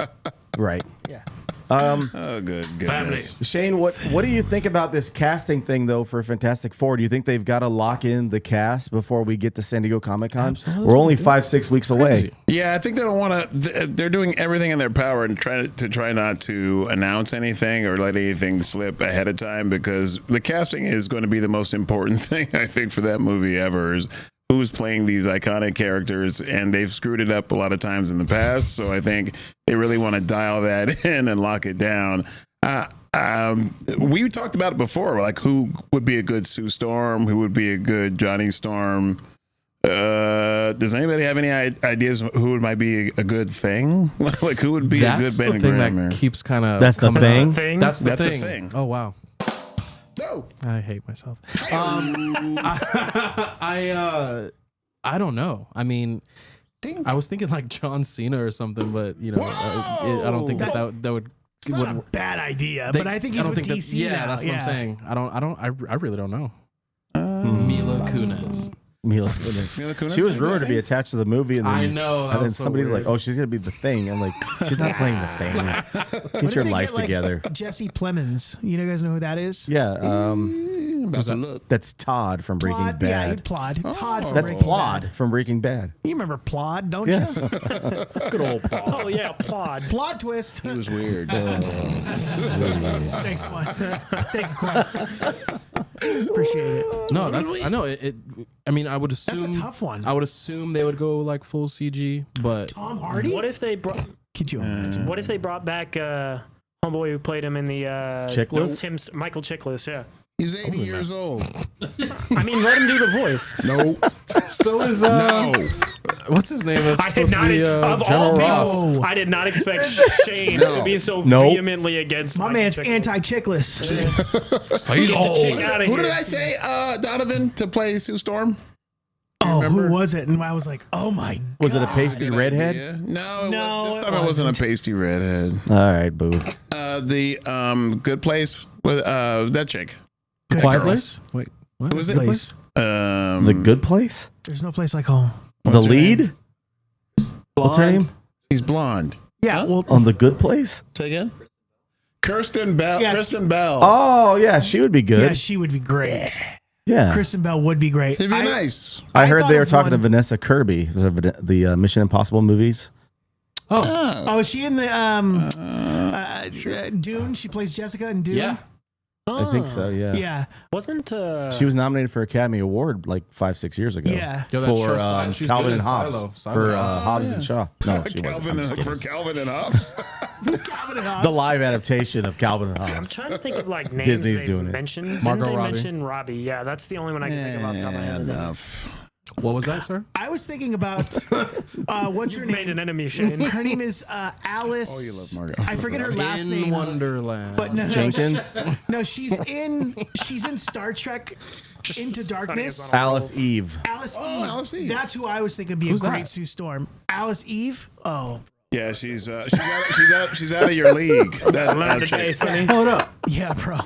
[SPEAKER 2] Right.
[SPEAKER 8] Yeah.
[SPEAKER 7] Oh, good. Goodness.
[SPEAKER 2] Shane, what do you think about this casting thing though for Fantastic Four? Do you think they've got to lock in the cast before we get to San Diego Comic-Con?
[SPEAKER 3] Absolutely.
[SPEAKER 2] We're only 5-6 weeks away.
[SPEAKER 7] Yeah, I think they don't want to. They're doing everything in their power and try not to announce anything or let anything slip ahead of time, because the casting is going to be the most important thing I think for that movie ever. Is who's playing these iconic characters, and they've screwed it up a lot of times in the past. So I think they really want to dial that in and lock it down. We talked about it before, like who would be a good Sue Storm, who would be a good Johnny Storm. Does anybody have any ideas who might be a good thing? Like who would be
[SPEAKER 3] That's
[SPEAKER 7] a good
[SPEAKER 3] the
[SPEAKER 7] Ben
[SPEAKER 3] thing
[SPEAKER 7] Grimm?
[SPEAKER 3] that keeps kind of.
[SPEAKER 2] That's the thing.
[SPEAKER 3] That's the
[SPEAKER 7] That's the
[SPEAKER 3] thing.
[SPEAKER 7] thing.
[SPEAKER 3] Oh wow.
[SPEAKER 7] No.
[SPEAKER 3] I hate myself. I don't know. I mean, I was thinking like John Cena or something, but you know, I don't think that would.
[SPEAKER 8] It's not a bad idea, but I think he's with DC
[SPEAKER 3] yeah,
[SPEAKER 8] now.
[SPEAKER 3] that's what I'm saying. I really don't know. Mila Kunis.
[SPEAKER 2] Mila Kunis.
[SPEAKER 7] Mila Kunis?
[SPEAKER 2] She was rumored to be attached to the movie, and then,
[SPEAKER 3] I know, that
[SPEAKER 2] and then
[SPEAKER 3] was so
[SPEAKER 2] somebody's
[SPEAKER 3] weird.
[SPEAKER 2] like, "Oh, she's gonna be the Thing." I'm like, "She's not playing the Thing.
[SPEAKER 8] What
[SPEAKER 2] Get
[SPEAKER 8] if
[SPEAKER 2] your
[SPEAKER 8] they
[SPEAKER 2] life
[SPEAKER 8] get, like,
[SPEAKER 2] together."
[SPEAKER 8] Jesse Plemons. You guys know who that is?
[SPEAKER 2] Yeah,
[SPEAKER 9] I'm about to look.
[SPEAKER 2] that's Todd from Breaking
[SPEAKER 8] Plod. Yeah,
[SPEAKER 2] Bad.
[SPEAKER 8] Plod. Todd from
[SPEAKER 2] That's
[SPEAKER 8] Breaking
[SPEAKER 2] Plod
[SPEAKER 8] Bad.
[SPEAKER 2] from Breaking Bad.
[SPEAKER 8] You remember Plod, don't
[SPEAKER 2] Yeah.
[SPEAKER 8] you?
[SPEAKER 3] Good old Paul.
[SPEAKER 6] Oh yeah, Plod.
[SPEAKER 8] Plot twist.
[SPEAKER 9] He was weird.
[SPEAKER 8] Thanks, Quan. Thank you, Quan. Appreciate it.
[SPEAKER 3] No, I know it. I mean, I would assume
[SPEAKER 8] That's a tough one.
[SPEAKER 3] I would assume they would go like full CG, but
[SPEAKER 8] Tom Hardy?
[SPEAKER 6] What if they brought?
[SPEAKER 8] Could you imagine?
[SPEAKER 6] What if they brought back homeboy who played him in the
[SPEAKER 2] Chiklis?
[SPEAKER 6] Michael Chiklis? Yeah.
[SPEAKER 9] He's 80 years old.
[SPEAKER 6] I mean, let him do the voice.
[SPEAKER 9] No.
[SPEAKER 3] so is
[SPEAKER 9] No.
[SPEAKER 3] what's his name? It's
[SPEAKER 6] I did
[SPEAKER 3] supposed to
[SPEAKER 6] not.
[SPEAKER 3] be
[SPEAKER 6] Of all
[SPEAKER 3] General
[SPEAKER 6] people,
[SPEAKER 3] Ross.
[SPEAKER 6] I did not expect Shane to be so vehemently against.
[SPEAKER 8] My
[SPEAKER 6] Michael
[SPEAKER 8] man's
[SPEAKER 6] Chiklis.
[SPEAKER 8] anti-chickless.
[SPEAKER 3] He's
[SPEAKER 6] Get the chick out of
[SPEAKER 7] Who
[SPEAKER 6] here.
[SPEAKER 7] did I say? Donovan to play Sue Storm?
[SPEAKER 8] Oh,
[SPEAKER 7] remember?
[SPEAKER 8] who was it? And I was like, oh my God.
[SPEAKER 2] Was it a pasty
[SPEAKER 7] Good
[SPEAKER 2] redhead?
[SPEAKER 7] idea. No,
[SPEAKER 8] No,
[SPEAKER 7] this
[SPEAKER 8] it
[SPEAKER 7] time it wasn't a pasty redhead.
[SPEAKER 2] All right, boo.
[SPEAKER 7] The Good Place with that chick.
[SPEAKER 8] Good
[SPEAKER 2] Quiet
[SPEAKER 8] girl.
[SPEAKER 2] Place?
[SPEAKER 3] Wait,
[SPEAKER 7] Who
[SPEAKER 3] what?
[SPEAKER 7] was it?
[SPEAKER 8] Place.
[SPEAKER 2] The Good Place?
[SPEAKER 8] There's no place like home.
[SPEAKER 2] The
[SPEAKER 7] her
[SPEAKER 2] lead? What's her name?
[SPEAKER 7] He's blonde.
[SPEAKER 8] Yeah, well,
[SPEAKER 2] On The Good Place?
[SPEAKER 7] Say again. Kirsten Bell.
[SPEAKER 8] Yeah.
[SPEAKER 7] Kristen Bell.
[SPEAKER 2] Oh, yeah, she would be
[SPEAKER 8] yeah,
[SPEAKER 2] good.
[SPEAKER 8] she would be great.
[SPEAKER 2] Yeah.
[SPEAKER 8] Kristen Bell would be great.
[SPEAKER 7] It'd be nice.
[SPEAKER 2] I
[SPEAKER 8] I
[SPEAKER 2] heard
[SPEAKER 8] thought
[SPEAKER 2] they were
[SPEAKER 8] of
[SPEAKER 2] talking to
[SPEAKER 8] one-
[SPEAKER 2] Vanessa Kirby, the Mission Impossible movies.
[SPEAKER 8] Oh, is she in the Dune? She plays Jessica in Dune.
[SPEAKER 3] Yeah.
[SPEAKER 2] I think so. Yeah.
[SPEAKER 8] Yeah.
[SPEAKER 6] Wasn't
[SPEAKER 2] She was nominated for Academy Award like 5-6 years ago.
[SPEAKER 8] Yeah.
[SPEAKER 3] Yo, that
[SPEAKER 2] For
[SPEAKER 3] show, she's
[SPEAKER 2] Calvin
[SPEAKER 3] good
[SPEAKER 2] and
[SPEAKER 3] in
[SPEAKER 2] Hobbes.
[SPEAKER 3] Silo. Silo.
[SPEAKER 2] For Hobbes and Shaw. No, she wasn't.
[SPEAKER 7] Calvin
[SPEAKER 2] I'm
[SPEAKER 7] and,
[SPEAKER 2] just
[SPEAKER 7] for
[SPEAKER 2] kidding.
[SPEAKER 7] Calvin and Hobbes.
[SPEAKER 2] The live adaptation of Calvin and
[SPEAKER 6] I'm
[SPEAKER 2] Hobbes.
[SPEAKER 6] trying to think of like names
[SPEAKER 2] Disney's
[SPEAKER 6] they've
[SPEAKER 2] doing it.
[SPEAKER 6] mentioned.
[SPEAKER 3] Margot
[SPEAKER 6] Didn't they
[SPEAKER 3] Robbie.
[SPEAKER 6] mention Robbie? Yeah, that's the only one I can think of off the top of my head.
[SPEAKER 7] Enough.
[SPEAKER 3] What was that, sir?
[SPEAKER 8] I was thinking about what's her
[SPEAKER 6] Made
[SPEAKER 8] name?
[SPEAKER 6] an enemy, Shane.
[SPEAKER 8] Her name is Alice.
[SPEAKER 7] Oh, you love Margot.
[SPEAKER 8] I forget her last
[SPEAKER 3] in
[SPEAKER 8] name.
[SPEAKER 3] Wonderland.
[SPEAKER 8] But no,
[SPEAKER 2] Jenkins.
[SPEAKER 8] No, she's in Star Trek Into Darkness.
[SPEAKER 6] Sunny is on a
[SPEAKER 2] Alice Eve.
[SPEAKER 8] Alice Eve.
[SPEAKER 9] Alice Eve.
[SPEAKER 8] That's who I was thinking would be
[SPEAKER 3] Who's
[SPEAKER 8] a great
[SPEAKER 3] that?
[SPEAKER 8] Sue Storm. Alice Eve. Oh,
[SPEAKER 7] Yeah, she's out of your league. That
[SPEAKER 6] Today,
[SPEAKER 7] chick.
[SPEAKER 6] Sonny.
[SPEAKER 2] Hold up.
[SPEAKER 8] yeah, bro.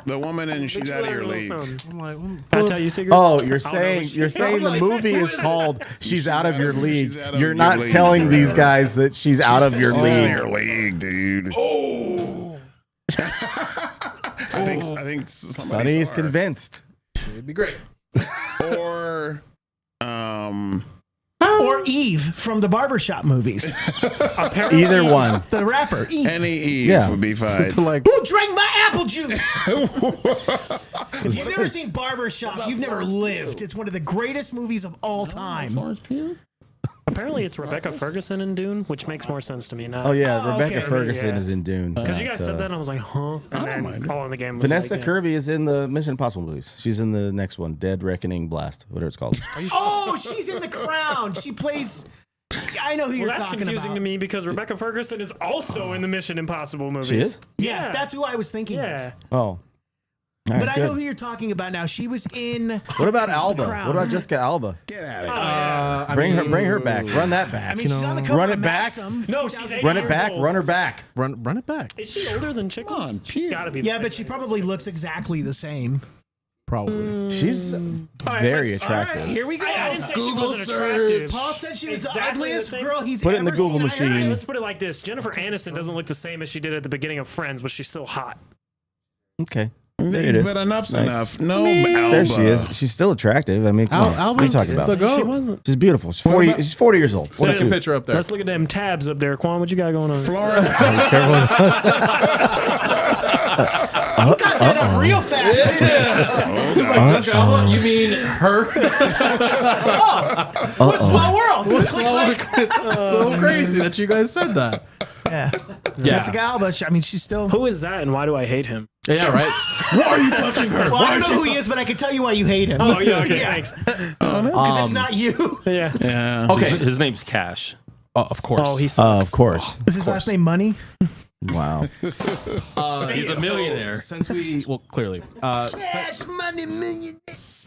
[SPEAKER 7] The woman and she's out of your league.
[SPEAKER 3] I'm like,
[SPEAKER 6] Can I tell you secrets?
[SPEAKER 2] Oh, you're
[SPEAKER 6] know
[SPEAKER 2] saying
[SPEAKER 6] what
[SPEAKER 2] you're saying the movie is called "She's Out of Your League."
[SPEAKER 7] She's out of
[SPEAKER 2] You're
[SPEAKER 7] your
[SPEAKER 2] not
[SPEAKER 7] league.
[SPEAKER 2] telling these guys that she's out of your
[SPEAKER 7] Out of
[SPEAKER 2] league.
[SPEAKER 7] your league, dude.
[SPEAKER 2] Oh,
[SPEAKER 7] I think somebody
[SPEAKER 2] Sonny is
[SPEAKER 7] saw her.
[SPEAKER 2] convinced.
[SPEAKER 3] it'd be great.
[SPEAKER 7] Or
[SPEAKER 8] Or Eve from the Barbershop movies.
[SPEAKER 2] Either one.
[SPEAKER 8] The rapper Eve.
[SPEAKER 7] any Eve
[SPEAKER 2] Yeah.
[SPEAKER 7] would be fine.
[SPEAKER 2] Like
[SPEAKER 8] Who drank my apple juice? If you've never seen Barbershop, you've never lived. It's one of the greatest movies of all time.
[SPEAKER 6] Apparently, it's Rebecca Ferguson in Dune, which makes more sense to me now.
[SPEAKER 2] oh yeah,
[SPEAKER 8] Oh,
[SPEAKER 2] Rebecca
[SPEAKER 8] okay.
[SPEAKER 2] Ferguson
[SPEAKER 6] Yeah.
[SPEAKER 2] is in Dune.
[SPEAKER 6] Because you guys
[SPEAKER 2] But,
[SPEAKER 6] said that, and I was like, huh? And then all in the game was
[SPEAKER 2] Vanessa
[SPEAKER 6] like, yeah.
[SPEAKER 2] Kirby is in the Mission Impossible movies. She's in the next one, Dead Reckoning Blast, whatever it's called.
[SPEAKER 8] Oh, she's in The Crown. She plays. I know who you're
[SPEAKER 6] Well, that's
[SPEAKER 8] talking
[SPEAKER 6] confusing
[SPEAKER 8] about.
[SPEAKER 6] to me because Rebecca Ferguson is also in the Mission Impossible movies.
[SPEAKER 2] She is?
[SPEAKER 8] Yes,
[SPEAKER 6] Yeah.
[SPEAKER 8] that's who I was thinking
[SPEAKER 6] Yeah.
[SPEAKER 8] of.
[SPEAKER 2] Oh. All
[SPEAKER 8] But
[SPEAKER 2] right,
[SPEAKER 8] I know
[SPEAKER 2] good.
[SPEAKER 8] who you're talking about now. She was in.
[SPEAKER 2] What about Alba?
[SPEAKER 8] Crown.
[SPEAKER 2] What about Jessica Alba?
[SPEAKER 9] Get out of
[SPEAKER 6] Oh,
[SPEAKER 9] here.
[SPEAKER 6] yeah.
[SPEAKER 2] Bring her back. Run that back.
[SPEAKER 8] I mean, she's on the cover
[SPEAKER 2] run
[SPEAKER 8] of
[SPEAKER 2] it back.
[SPEAKER 8] Maxim.
[SPEAKER 6] No, she's 8
[SPEAKER 2] Run it
[SPEAKER 6] years
[SPEAKER 2] back.
[SPEAKER 6] old.
[SPEAKER 2] Run her back.
[SPEAKER 3] Run it back.
[SPEAKER 6] Is she older than Chickens? She's got to be.
[SPEAKER 8] Yeah, but she probably looks exactly the same.
[SPEAKER 3] Probably.
[SPEAKER 2] She's
[SPEAKER 8] All right,
[SPEAKER 2] very
[SPEAKER 8] let's- all right,
[SPEAKER 2] attractive.
[SPEAKER 8] here we go.
[SPEAKER 6] I didn't say she
[SPEAKER 8] Google
[SPEAKER 6] wasn't
[SPEAKER 8] search.
[SPEAKER 6] attractive.
[SPEAKER 8] Paul said she was
[SPEAKER 6] Exactly
[SPEAKER 8] the
[SPEAKER 6] the
[SPEAKER 8] ugliest
[SPEAKER 6] same-
[SPEAKER 8] girl he's
[SPEAKER 2] Put it in the
[SPEAKER 8] ever
[SPEAKER 2] Google
[SPEAKER 8] seen. I heard.
[SPEAKER 2] machine.
[SPEAKER 6] Let's put it like this: Jennifer Aniston doesn't look the same as she did at the beginning of Friends, but she's still hot.
[SPEAKER 2] Okay. There it is.
[SPEAKER 7] But enough's
[SPEAKER 2] Nice.
[SPEAKER 7] enough. No,
[SPEAKER 2] There she
[SPEAKER 7] Alba.
[SPEAKER 2] is. She's still attractive. I mean, come on. What are you
[SPEAKER 3] Alba's
[SPEAKER 2] talking
[SPEAKER 3] the
[SPEAKER 2] about?
[SPEAKER 3] goat.
[SPEAKER 6] She wasn't.
[SPEAKER 2] She's beautiful. She's 40. She's 40 years old.
[SPEAKER 3] Stick a
[SPEAKER 2] 42.
[SPEAKER 3] picture up there.
[SPEAKER 6] Let's look at them tabs up there, Quan. What you got going on?
[SPEAKER 7] Florida.
[SPEAKER 8] You got that up real fast.
[SPEAKER 3] Jessica Alba? You mean her?
[SPEAKER 8] What a small world.
[SPEAKER 3] It's so crazy that you guys said that.
[SPEAKER 8] Yeah. Jessica Alba. I mean, she's still.
[SPEAKER 6] Who is that, and why do I hate him?
[SPEAKER 3] Yeah, right. Why are you touching her?
[SPEAKER 8] Well, I don't know who he is, but I can tell you why you hate him.
[SPEAKER 6] Oh yeah, okay, thanks.
[SPEAKER 8] Because it's not you.
[SPEAKER 6] Yeah.
[SPEAKER 7] Yeah.
[SPEAKER 3] Okay.
[SPEAKER 5] His name's Cash.
[SPEAKER 3] Of course.
[SPEAKER 6] Oh, he sucks.
[SPEAKER 2] Of course.
[SPEAKER 8] Is his last name Money?
[SPEAKER 2] Wow.
[SPEAKER 5] He's a millionaire.
[SPEAKER 3] Since we, well, clearly.
[SPEAKER 8] Money, million.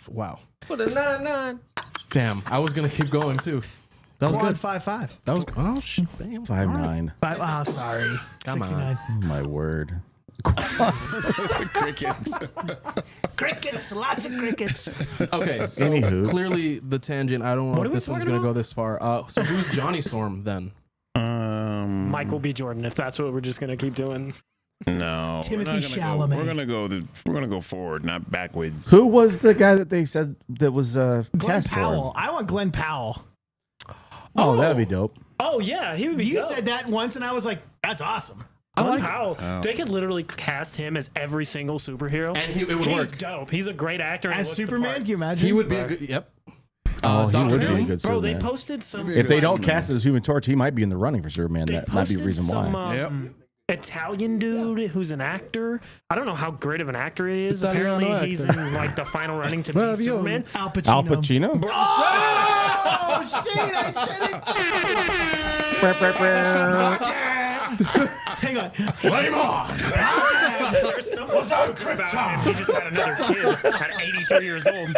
[SPEAKER 3] Wow.
[SPEAKER 6] What a 9-9.
[SPEAKER 3] Damn. I was going to keep going, too. That was good.
[SPEAKER 8] 5'5".
[SPEAKER 3] That was, oh, shit. Damn.
[SPEAKER 2] 5'9".
[SPEAKER 8] Oh, sorry.
[SPEAKER 3] Come on.
[SPEAKER 8] 69.
[SPEAKER 2] My word.
[SPEAKER 7] Crickets.
[SPEAKER 8] Crickets, lots of crickets.
[SPEAKER 3] Okay, so
[SPEAKER 2] Anywho.
[SPEAKER 3] clearly the tangent, I don't know
[SPEAKER 6] What are
[SPEAKER 3] if
[SPEAKER 6] we
[SPEAKER 3] this one's
[SPEAKER 6] talking
[SPEAKER 3] going to go
[SPEAKER 6] about?
[SPEAKER 3] this far. So who's Johnny Storm then?
[SPEAKER 6] Michael B. Jordan, if that's what we're just gonna keep doing.
[SPEAKER 7] No.
[SPEAKER 8] Timothy
[SPEAKER 7] we're not gonna
[SPEAKER 8] Chalamet.
[SPEAKER 7] We're gonna go forward, not backwards.
[SPEAKER 2] Who was the guy that they said that was
[SPEAKER 8] Glenn
[SPEAKER 2] cast for
[SPEAKER 8] Powell.
[SPEAKER 2] him?
[SPEAKER 8] I want Glenn Powell.
[SPEAKER 2] Oh, that'd be dope.
[SPEAKER 6] Oh yeah, he would be.
[SPEAKER 8] You
[SPEAKER 6] dope.
[SPEAKER 8] said that once, and I was like, that's awesome.
[SPEAKER 3] I like
[SPEAKER 6] How they could literally cast him as every single superhero,
[SPEAKER 3] And it would
[SPEAKER 6] he's
[SPEAKER 3] work.
[SPEAKER 6] dope. He's a great actor. and
[SPEAKER 8] As
[SPEAKER 6] he looks the
[SPEAKER 8] Superman,
[SPEAKER 6] part.
[SPEAKER 8] can you imagine?
[SPEAKER 3] He would be a good, yep.
[SPEAKER 2] Oh, he
[SPEAKER 3] Dr.
[SPEAKER 2] would be a
[SPEAKER 3] Doom?
[SPEAKER 2] good
[SPEAKER 6] Bro, they
[SPEAKER 2] Superman.
[SPEAKER 6] posted some.
[SPEAKER 2] If they don't cast it as Human Torch, he might be in the running for Superman.
[SPEAKER 6] They
[SPEAKER 2] That might be the
[SPEAKER 6] posted
[SPEAKER 2] reason
[SPEAKER 6] some,
[SPEAKER 2] why.
[SPEAKER 7] Yep.
[SPEAKER 6] Italian dude who's an actor. I don't know how great of an actor he is.
[SPEAKER 3] Italiano
[SPEAKER 6] Apparently, he's
[SPEAKER 3] actor.
[SPEAKER 6] in like the final running to be
[SPEAKER 3] Ravioli.
[SPEAKER 6] Superman.
[SPEAKER 8] Al Pacino.
[SPEAKER 2] Al Pacino?
[SPEAKER 8] Oh, shit, I said it. Hang on.
[SPEAKER 3] Flame on!
[SPEAKER 6] There's something secret about him. He just had another kid at 83 years old.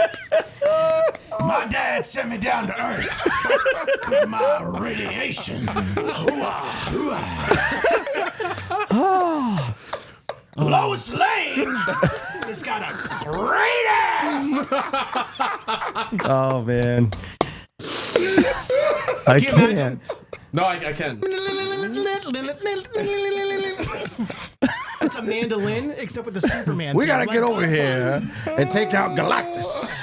[SPEAKER 1] My dad sent me down to Earth because of my radiation. Lois Lane has got a great ass.
[SPEAKER 2] Oh, man. I can't.
[SPEAKER 3] No, I can.
[SPEAKER 8] It's a mandolin, except with the Superman.
[SPEAKER 2] We
[SPEAKER 8] thing.
[SPEAKER 2] got to
[SPEAKER 8] Like,
[SPEAKER 2] get over here and take out Galactus.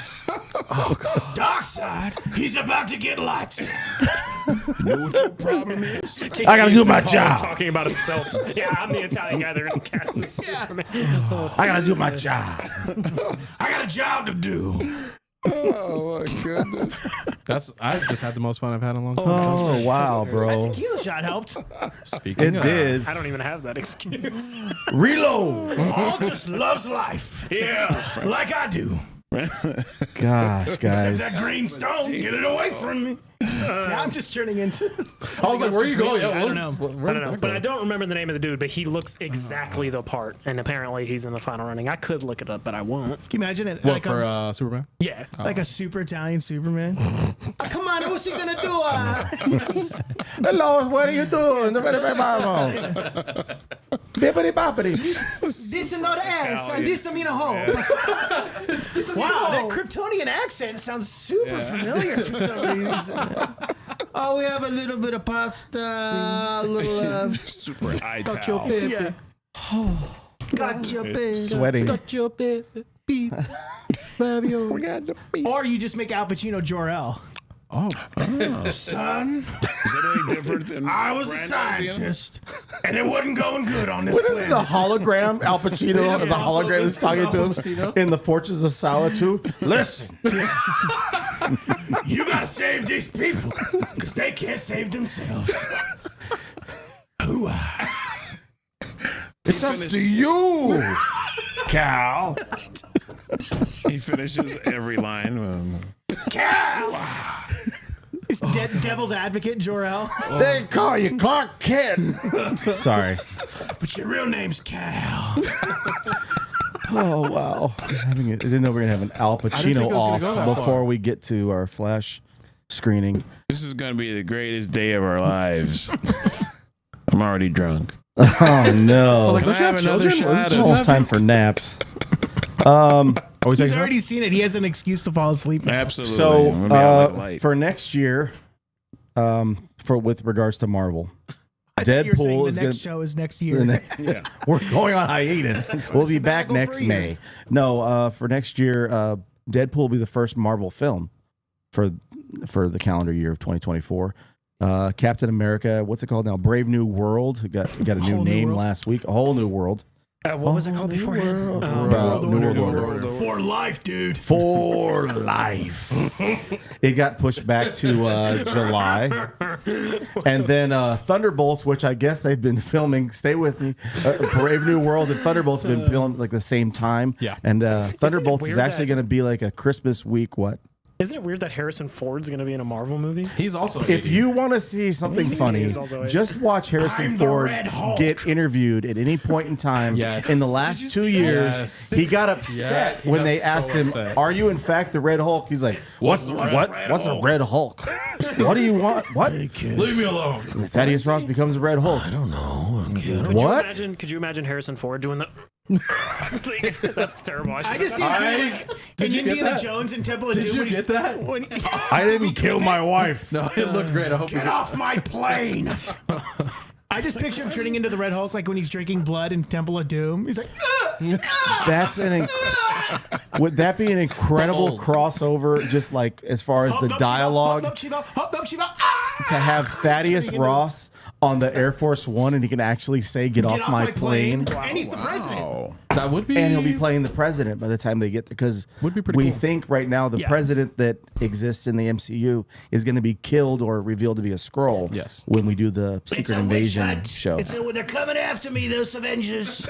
[SPEAKER 1] Darkseid, he's about to get lights.
[SPEAKER 9] You know what your problem is?
[SPEAKER 2] I gotta do my
[SPEAKER 6] Paul's
[SPEAKER 2] job.
[SPEAKER 6] Talking about himself. Yeah, I'm the Italian guy they're gonna cast as Superman.
[SPEAKER 2] I gotta do my job.
[SPEAKER 1] I got a job to do.
[SPEAKER 9] Oh my goodness.
[SPEAKER 3] I've just had the most fun I've had in a long time.
[SPEAKER 2] Oh wow,
[SPEAKER 8] That
[SPEAKER 2] bro!
[SPEAKER 8] tequila shot helped.
[SPEAKER 3] Speaking
[SPEAKER 2] It
[SPEAKER 3] of,
[SPEAKER 2] did.
[SPEAKER 6] I don't even have that excuse.
[SPEAKER 1] Reload. Paul just loves life. Yeah, like I do.
[SPEAKER 2] Gosh, guys.
[SPEAKER 1] That green stone, get it away from me.
[SPEAKER 8] Now I'm just turning into.
[SPEAKER 3] I was like, where are you going?
[SPEAKER 8] I don't know.
[SPEAKER 6] I don't know, but I don't remember the name of the dude. But he looks exactly the part, and apparently he's in the final running. I could look it up, but I won't.
[SPEAKER 8] Can you imagine it?
[SPEAKER 3] What
[SPEAKER 8] like
[SPEAKER 3] for Superman?
[SPEAKER 6] Yeah,
[SPEAKER 8] like a super Italian Superman. Come on, what's he gonna do?
[SPEAKER 2] Hello, what are you doing? Bippity boppity.
[SPEAKER 8] This is not ass, and this I mean a hole. Wow, that Kryptonian accent sounds super familiar for some reason. Oh, we have a little bit of pasta, a little
[SPEAKER 9] Super high
[SPEAKER 8] got
[SPEAKER 9] towel.
[SPEAKER 8] your pepper. Got your pepper.
[SPEAKER 2] Sweating.
[SPEAKER 3] Got your pizza, ravioli.
[SPEAKER 8] Or you just make Al Pacino Jor-El.
[SPEAKER 3] Oh,
[SPEAKER 1] Son,
[SPEAKER 7] Is that any different than
[SPEAKER 1] I was a
[SPEAKER 7] Brando
[SPEAKER 1] scientist, and it wasn't going good on this
[SPEAKER 2] What is
[SPEAKER 1] planet.
[SPEAKER 2] the hologram? Al Pacino as a hologram is talking to him in the Fortress of Solitude.
[SPEAKER 1] Listen, you gotta save these people, because they can't save themselves.
[SPEAKER 2] It's up to you, Cal.
[SPEAKER 7] He finishes every line.
[SPEAKER 1] Cal!
[SPEAKER 8] Is Devil's Advocate Jor-El?
[SPEAKER 2] They call you Clark Kent. Sorry.
[SPEAKER 1] But your real name's Cal.
[SPEAKER 2] Oh wow! I didn't know we were gonna have an Al
[SPEAKER 3] think
[SPEAKER 2] Pacino
[SPEAKER 3] it was gonna
[SPEAKER 2] off
[SPEAKER 3] go that far.
[SPEAKER 2] before we get to our Flash screening.
[SPEAKER 7] This is going to be the greatest day of our lives. I'm already drunk.
[SPEAKER 2] Oh no!
[SPEAKER 3] like,
[SPEAKER 7] Can I have another shot
[SPEAKER 2] It's
[SPEAKER 7] of
[SPEAKER 2] almost time for naps.
[SPEAKER 3] are we
[SPEAKER 8] He's
[SPEAKER 3] taking
[SPEAKER 8] already seen it. He has an excuse to fall asleep now.
[SPEAKER 7] Absolutely.
[SPEAKER 2] So
[SPEAKER 7] I'm gonna be out like a light.
[SPEAKER 2] for next year, for with regards to Marvel,
[SPEAKER 8] I thought you were saying
[SPEAKER 2] Deadpool
[SPEAKER 8] the
[SPEAKER 2] is
[SPEAKER 8] next
[SPEAKER 2] gonna.
[SPEAKER 8] show is next year.
[SPEAKER 2] We're going on hiatus. We'll be back
[SPEAKER 8] sabbatical
[SPEAKER 2] next
[SPEAKER 8] for a year.
[SPEAKER 2] May. No, for next year, Deadpool will be the first Marvel film for the calendar year of 2024. Captain America, what's it called now? Brave New World. Got a new
[SPEAKER 8] Whole New
[SPEAKER 2] name
[SPEAKER 8] World.
[SPEAKER 2] last week. A whole new world.
[SPEAKER 6] what was it called before?
[SPEAKER 2] New World Order.
[SPEAKER 1] For life, dude.
[SPEAKER 2] For life. It got pushed back to July. And then Thunderbolts, which I guess they've been filming. Stay with me. Brave New World and Thunderbolts have been filmed like the same time.
[SPEAKER 3] Yeah.
[SPEAKER 2] And Thunderbolts is
[SPEAKER 6] weird
[SPEAKER 2] actually
[SPEAKER 6] that-
[SPEAKER 2] going to be like a Christmas week. What?
[SPEAKER 6] Isn't it weird that Harrison Ford's going to be in a Marvel movie?
[SPEAKER 3] He's also.
[SPEAKER 2] If you want to see something funny,
[SPEAKER 6] He's also a-
[SPEAKER 2] just watch Harrison
[SPEAKER 1] I'm the
[SPEAKER 2] Ford
[SPEAKER 1] Red Hulk.
[SPEAKER 2] get interviewed at any point in time.
[SPEAKER 3] Yes.
[SPEAKER 2] In the last 2 years,
[SPEAKER 3] Yes.
[SPEAKER 2] he got upset
[SPEAKER 3] Yeah, he
[SPEAKER 2] when
[SPEAKER 3] got
[SPEAKER 2] they
[SPEAKER 3] so
[SPEAKER 2] asked him,
[SPEAKER 3] upset.
[SPEAKER 2] "Are you in fact the Red Hulk?" He's like, "What's a Red Hulk? What do you want? What?"
[SPEAKER 5] Leave me alone.
[SPEAKER 2] Thaddeus Ross becomes a Red Hulk.
[SPEAKER 1] I don't know.
[SPEAKER 2] What?
[SPEAKER 6] Could you imagine Harrison Ford doing the? That's terrible.
[SPEAKER 8] I just see like
[SPEAKER 3] Did you get
[SPEAKER 8] Indiana
[SPEAKER 3] that?
[SPEAKER 8] Jones and Temple of
[SPEAKER 3] Did
[SPEAKER 8] Doom.
[SPEAKER 3] you
[SPEAKER 8] when he's-
[SPEAKER 3] get that?
[SPEAKER 8] when-
[SPEAKER 2] I didn't kill my wife.
[SPEAKER 3] No, it looked great. I hope
[SPEAKER 1] Get off my plane.
[SPEAKER 8] I just picture him turning into the Red Hulk like when he's drinking blood in Temple of Doom. He's like,
[SPEAKER 2] That's would that be an incredible crossover? Just like as far as the dialogue, to have Thaddeus Ross on the Air Force One and he can actually say, "Get off my plane."
[SPEAKER 8] and he's the president.
[SPEAKER 9] Oh,
[SPEAKER 3] that would be.
[SPEAKER 2] And he'll be playing the president by the time they get there, because
[SPEAKER 3] Would be pretty
[SPEAKER 2] we
[SPEAKER 3] cool.
[SPEAKER 2] think right now the president that exists in the MCU is going to be killed or revealed to be a Skrull.
[SPEAKER 3] Yes.
[SPEAKER 2] When we do the Secret Invasion show.
[SPEAKER 1] They're coming after me, those Avengers.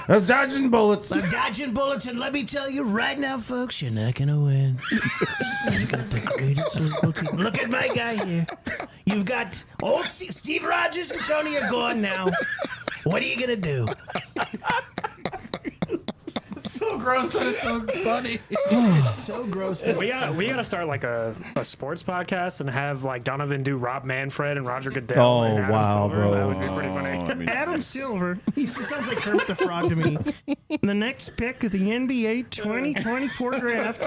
[SPEAKER 2] I'm dodging bullets.
[SPEAKER 1] I'm dodging bullets, and let me tell you right now, folks, you're not gonna win. You've got the greatest. Look at my guy here. You've got old Steve Rogers and Tony are gone now. What are you gonna do?
[SPEAKER 3] so gross that it's so funny.
[SPEAKER 8] So gross.
[SPEAKER 6] We gotta start like a sports podcast and have like Donovan do Rob Manfred and Roger Goodell.
[SPEAKER 2] Oh,
[SPEAKER 6] and Adam
[SPEAKER 2] wow,
[SPEAKER 6] Silver.
[SPEAKER 2] bro.
[SPEAKER 6] That would be pretty funny.
[SPEAKER 8] Adam Silver. He just sounds like Kermit the Frog to me. The next pick of the NBA 2024 draft.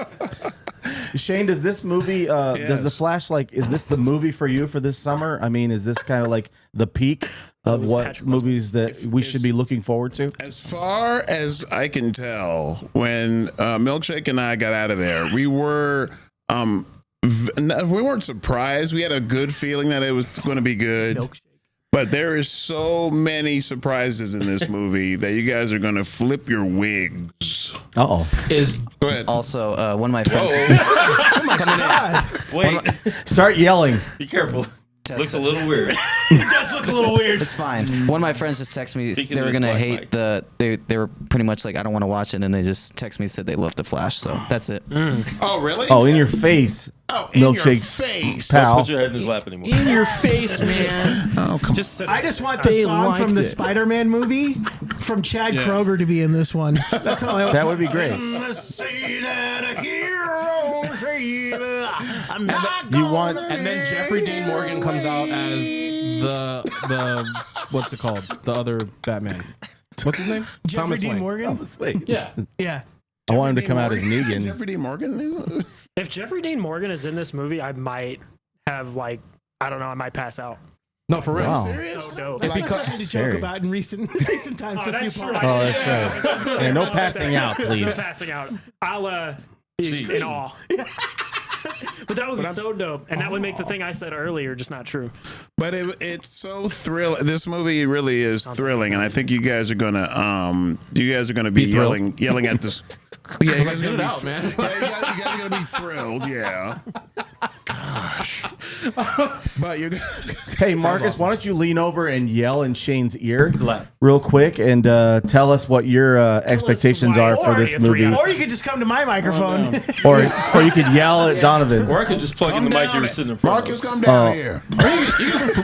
[SPEAKER 2] Shane, does this movie, does the Flash, like, is this the movie for you for this summer? I mean, is this kind of like the peak of what
[SPEAKER 6] Patrick
[SPEAKER 2] movies that we should be looking forward to?
[SPEAKER 7] As far as I can tell, when Milkshake and I got out of there, we were we weren't surprised. We had a good feeling that it was going to be good. But there is so many surprises in this movie that you guys are going to flip your wigs.
[SPEAKER 2] Uh-oh.
[SPEAKER 7] Go ahead.
[SPEAKER 4] Also, one of my friends.
[SPEAKER 8] Oh my God.
[SPEAKER 5] Wait,
[SPEAKER 2] Start yelling.
[SPEAKER 5] be careful. Looks a little weird.
[SPEAKER 8] It does look a little weird.
[SPEAKER 4] It's fine. One of my friends just texted me.
[SPEAKER 5] Speaking
[SPEAKER 4] They were
[SPEAKER 5] of
[SPEAKER 4] gonna
[SPEAKER 5] Black
[SPEAKER 4] hate
[SPEAKER 5] Mike.
[SPEAKER 4] they were pretty much like, I don't want to watch it, and they just text me, said they loved the Flash. So that's it.
[SPEAKER 7] Oh, really?
[SPEAKER 2] Oh, in your face.
[SPEAKER 7] Oh, in
[SPEAKER 2] Milkshake's
[SPEAKER 7] your face.
[SPEAKER 2] pal.
[SPEAKER 5] Put your head in his lap anymore.
[SPEAKER 3] In your face, man.
[SPEAKER 7] Oh, come
[SPEAKER 8] I just want the
[SPEAKER 3] They
[SPEAKER 8] song from
[SPEAKER 3] liked
[SPEAKER 8] the
[SPEAKER 3] it.
[SPEAKER 8] Spider-Man movie from Chad Kroger to be in this one. That's all I
[SPEAKER 2] That would be great.
[SPEAKER 1] Say that a hero, say that I'm not
[SPEAKER 2] You want
[SPEAKER 3] And then Jeffrey Dean Morgan comes out as the what's it called? The other Batman. What's his name?
[SPEAKER 8] Jeffrey
[SPEAKER 3] Thomas
[SPEAKER 8] Dean
[SPEAKER 3] Wayne.
[SPEAKER 8] Morgan.
[SPEAKER 2] wait.
[SPEAKER 3] Yeah.
[SPEAKER 8] Yeah.
[SPEAKER 2] I want him to come out as Negan.
[SPEAKER 7] Jeffrey D. Morgan?
[SPEAKER 6] If Jeffrey Dean Morgan is in this movie, I might have I don't know, I might pass out.
[SPEAKER 3] No, for real.
[SPEAKER 2] Wow.
[SPEAKER 6] So dope.
[SPEAKER 8] That's something to
[SPEAKER 2] Scary.
[SPEAKER 8] joke about in recent times.
[SPEAKER 6] Oh,
[SPEAKER 8] with
[SPEAKER 6] that's
[SPEAKER 8] you,
[SPEAKER 6] true.
[SPEAKER 8] Paul.
[SPEAKER 2] Oh, that's right. Yeah, no passing out,
[SPEAKER 6] No
[SPEAKER 2] please.
[SPEAKER 6] passing out. I'll be in awe. But that would be so dope, and that would make the thing I said earlier just not true.
[SPEAKER 7] But it's so thrilling. This movie really is thrilling, and I think you guys are gonna be yelling at this. Yeah, you guys are
[SPEAKER 3] Get it
[SPEAKER 7] gonna
[SPEAKER 3] out, man.
[SPEAKER 7] Yeah, you guys are gonna be thrilled. Yeah. Gosh. But you're.
[SPEAKER 2] Hey, Marcus, why don't you lean over and yell in Shane's ear
[SPEAKER 5] Lap.
[SPEAKER 2] real quick and tell us what your expectations
[SPEAKER 6] why
[SPEAKER 2] are for this
[SPEAKER 6] already a 3
[SPEAKER 2] movie?
[SPEAKER 6] out of
[SPEAKER 8] Or you could just come to my microphone.
[SPEAKER 2] Or you could yell at Donovan.
[SPEAKER 5] Or I could just plug in the mic you
[SPEAKER 7] down
[SPEAKER 5] were
[SPEAKER 7] it.
[SPEAKER 5] sitting in front
[SPEAKER 7] Marcus,
[SPEAKER 5] of.
[SPEAKER 7] come down here.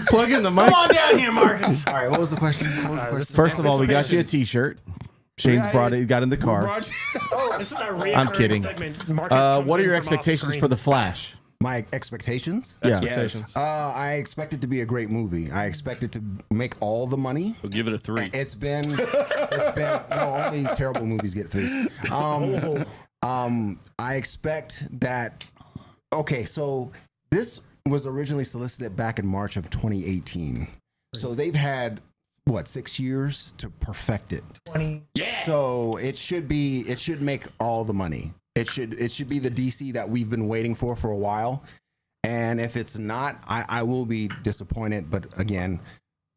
[SPEAKER 3] Plug in the mic.
[SPEAKER 8] Come on down here, Marcus.
[SPEAKER 10] All right, what was the question? What was the question?
[SPEAKER 2] First of all, we got you a T-shirt. Shane's brought it. He got in the car.
[SPEAKER 6] This is our reoccurring
[SPEAKER 2] I'm kidding.
[SPEAKER 6] segment. Marcus comes
[SPEAKER 2] What are
[SPEAKER 6] in
[SPEAKER 2] your
[SPEAKER 6] from
[SPEAKER 2] expectations
[SPEAKER 6] off-screen.
[SPEAKER 2] for The Flash?
[SPEAKER 10] My expectations?
[SPEAKER 2] Yeah.
[SPEAKER 3] Expectations.
[SPEAKER 10] I expect it to be a great movie. I expect it to make all the money.
[SPEAKER 5] We'll give it a 3.
[SPEAKER 10] It's been no, only terrible movies get threes. I expect that. Okay, so this was originally solicited back in March of 2018. So they've had what 6 years to perfect it.
[SPEAKER 8] 20.
[SPEAKER 10] So it should make all the money. It should be the DC that we've been waiting for a while. And if it's not, I will be disappointed. But again,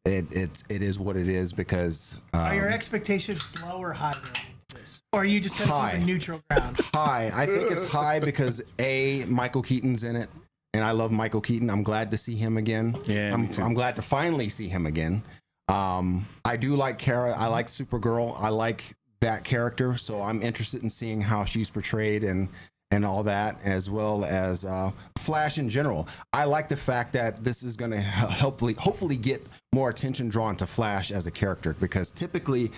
[SPEAKER 10] it is what it is because
[SPEAKER 8] Are your expectations low or high going into this? Or are you just going to
[SPEAKER 10] High.
[SPEAKER 8] keep a neutral ground?
[SPEAKER 10] high. I think it's high because Michael Keaton's in it, and I love Michael Keaton. I'm glad to see him again.
[SPEAKER 7] Yeah, me too.
[SPEAKER 10] I'm glad to finally see him again. I do like Kara. I like Supergirl. I like that character, so I'm interested in seeing how she's portrayed and all that, as well as Flash in general. I like the fact that this is going to hopefully get more attention drawn to Flash as a character, because typically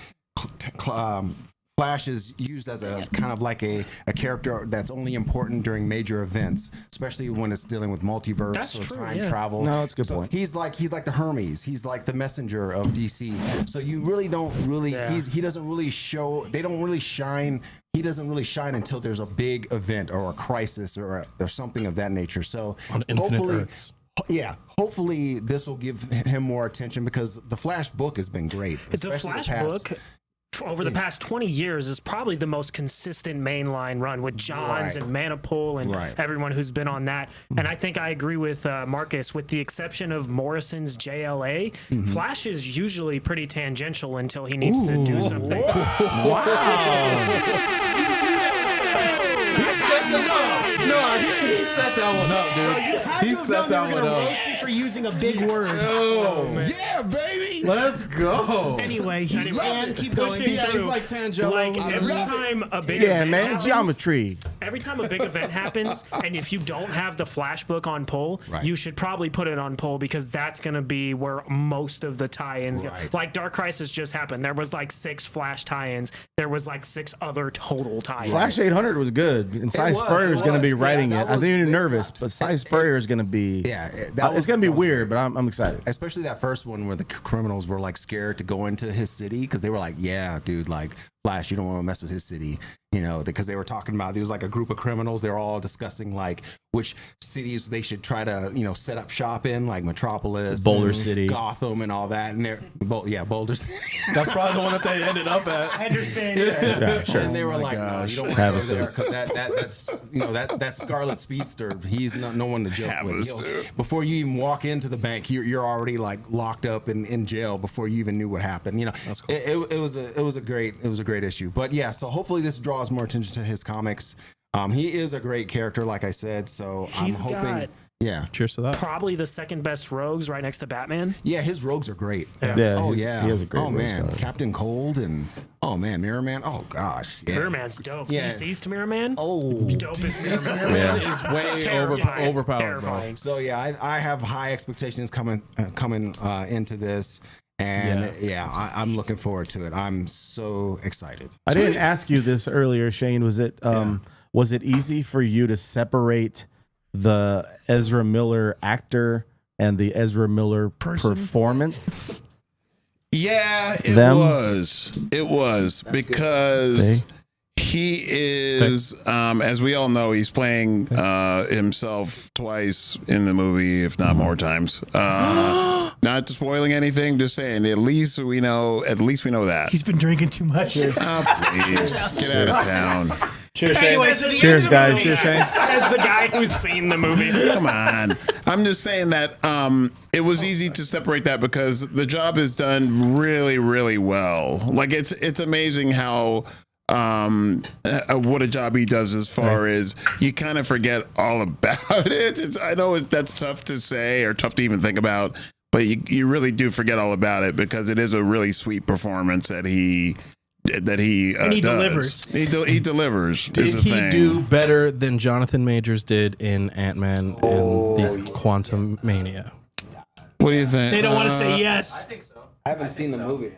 [SPEAKER 10] Flash is used as a kind of like a character that's only important during major events, especially when it's dealing with multiverse
[SPEAKER 6] That's
[SPEAKER 10] or
[SPEAKER 6] true,
[SPEAKER 10] time
[SPEAKER 6] yeah.
[SPEAKER 10] travel.
[SPEAKER 2] No, that's a good
[SPEAKER 10] So
[SPEAKER 2] point.
[SPEAKER 10] He's like the Hermes. He's like the messenger of DC. So you really don't really he doesn't really show. They don't really shine. He doesn't really shine until there's a big event or a crisis or something of that nature. So
[SPEAKER 3] On Infinite
[SPEAKER 10] hopefully.
[SPEAKER 3] Earths.
[SPEAKER 10] Yeah, hopefully this will give him more attention, because the Flash book has been great.
[SPEAKER 6] The
[SPEAKER 10] especially
[SPEAKER 6] Flash
[SPEAKER 10] past-
[SPEAKER 6] book over the past 20 years is probably the most consistent mainline run with Johns
[SPEAKER 10] Right.
[SPEAKER 6] and Manapul and
[SPEAKER 10] Right.
[SPEAKER 6] everyone who's been on that. And I think I agree with Marcus, with the exception of Morrison's JLA. Flash is usually pretty tangential until he needs to do something.
[SPEAKER 3] He set that one up, dude. He set that one up.
[SPEAKER 8] For using a big word.
[SPEAKER 7] Yeah, baby.
[SPEAKER 3] Let's go.
[SPEAKER 8] Anyway, he's man, keep going.
[SPEAKER 6] Pushing
[SPEAKER 3] Yeah, he's
[SPEAKER 6] through.
[SPEAKER 3] like Tangelo.
[SPEAKER 6] Like
[SPEAKER 3] I
[SPEAKER 6] every
[SPEAKER 3] love it.
[SPEAKER 6] time a big
[SPEAKER 2] Yeah,
[SPEAKER 6] event
[SPEAKER 2] man.
[SPEAKER 6] happens,
[SPEAKER 2] Geometry.
[SPEAKER 6] every time a big event happens, and if you don't have the Flash book on pull,
[SPEAKER 10] Right.
[SPEAKER 6] you should probably put it on pull, because that's going to be where most of the tie-ins go.
[SPEAKER 10] Right.
[SPEAKER 6] Like Dark Crisis just happened. There was like 6 Flash tie-ins. There was like 6 other total tie-ins.
[SPEAKER 2] Flash 800 was good, and Cy
[SPEAKER 10] was,
[SPEAKER 2] Spurrier
[SPEAKER 10] it
[SPEAKER 2] is going to
[SPEAKER 10] was.
[SPEAKER 2] be writing
[SPEAKER 10] Yeah,
[SPEAKER 2] it.
[SPEAKER 10] that
[SPEAKER 2] I
[SPEAKER 10] was-
[SPEAKER 2] think you're
[SPEAKER 10] it's
[SPEAKER 2] nervous,
[SPEAKER 10] not-
[SPEAKER 2] but Cy Spurrier is going to be.
[SPEAKER 10] Yeah,
[SPEAKER 2] it's
[SPEAKER 10] that
[SPEAKER 2] going to be
[SPEAKER 10] was-
[SPEAKER 2] weird, but I'm excited.
[SPEAKER 10] Especially that first one where the criminals were like scared to go into his city, because they were like, "Yeah, dude, like Flash, you don't want to mess with his city, you know, because they were talking about, there was like a group of criminals. They were all discussing like which cities they should try to, you know, set up shop in, like Metropolis,
[SPEAKER 2] Boulder
[SPEAKER 10] and
[SPEAKER 2] City,
[SPEAKER 10] Gotham, and all that. And they're, Boulder City.
[SPEAKER 3] That's probably the one that they ended up at.
[SPEAKER 8] Henderson.
[SPEAKER 2] Yeah, sure.
[SPEAKER 10] And they were like, no, you don't want to go there because that's, you know, that Scarlet Speedster, he's no one to joke with. You know, before you even walk into the bank, you're already like locked up in jail before you even knew what happened. You know, that's cool. It was a great issue. But yeah, so hopefully this draws more attention to his comics. He is a great character, like I said. So I'm hoping. Yeah.
[SPEAKER 3] Cheers to that.
[SPEAKER 6] Probably the second best rogues, right next to Batman.
[SPEAKER 10] Yeah, his rogues are great.
[SPEAKER 2] Yeah.
[SPEAKER 10] Oh yeah.
[SPEAKER 2] He has a great.
[SPEAKER 10] Oh man,
[SPEAKER 2] color.
[SPEAKER 10] Captain Cold and Mirror Man. Oh gosh. Yeah.
[SPEAKER 6] Mirror Man's dope.
[SPEAKER 10] Yeah.
[SPEAKER 6] DC's Mirror Man.
[SPEAKER 10] Oh,
[SPEAKER 6] DC's
[SPEAKER 3] Mirror Man is way overpowered,
[SPEAKER 6] Terrifying.
[SPEAKER 10] So yeah, I have high expectations coming into this, and I'm looking forward to it. I'm so excited.
[SPEAKER 2] I didn't ask you this earlier, Shane. Was it easy for you to separate the Ezra Miller actor and the Ezra Miller performance?
[SPEAKER 7] Yeah, it was because he is, as we all know, he's playing himself twice in the movie, if not more times. Not spoiling anything, just saying. At least we know that.
[SPEAKER 8] He's been drinking too much.
[SPEAKER 7] Oh, please get out of town.
[SPEAKER 2] Cheers, Shane.
[SPEAKER 6] Anyway, so
[SPEAKER 2] Cheers, guys.
[SPEAKER 6] Cheers, Shane. As the guy who's seen the movie.
[SPEAKER 7] Come on. I'm just saying that it was easy to separate that because the job is done really, really well. Like it's amazing how what a job he does as far as you kind of forget all about it. I know that's tough to say or tough to even think about, but you really do forget all about it because it is a really sweet performance that he
[SPEAKER 8] delivers.
[SPEAKER 7] He delivers.
[SPEAKER 3] Did he do better than Jonathan Majors did in Ant-Man and the Quantum Mania?
[SPEAKER 7] What do you think?
[SPEAKER 8] They don't want to say yes.
[SPEAKER 4] I think so.
[SPEAKER 10] I haven't seen the movie.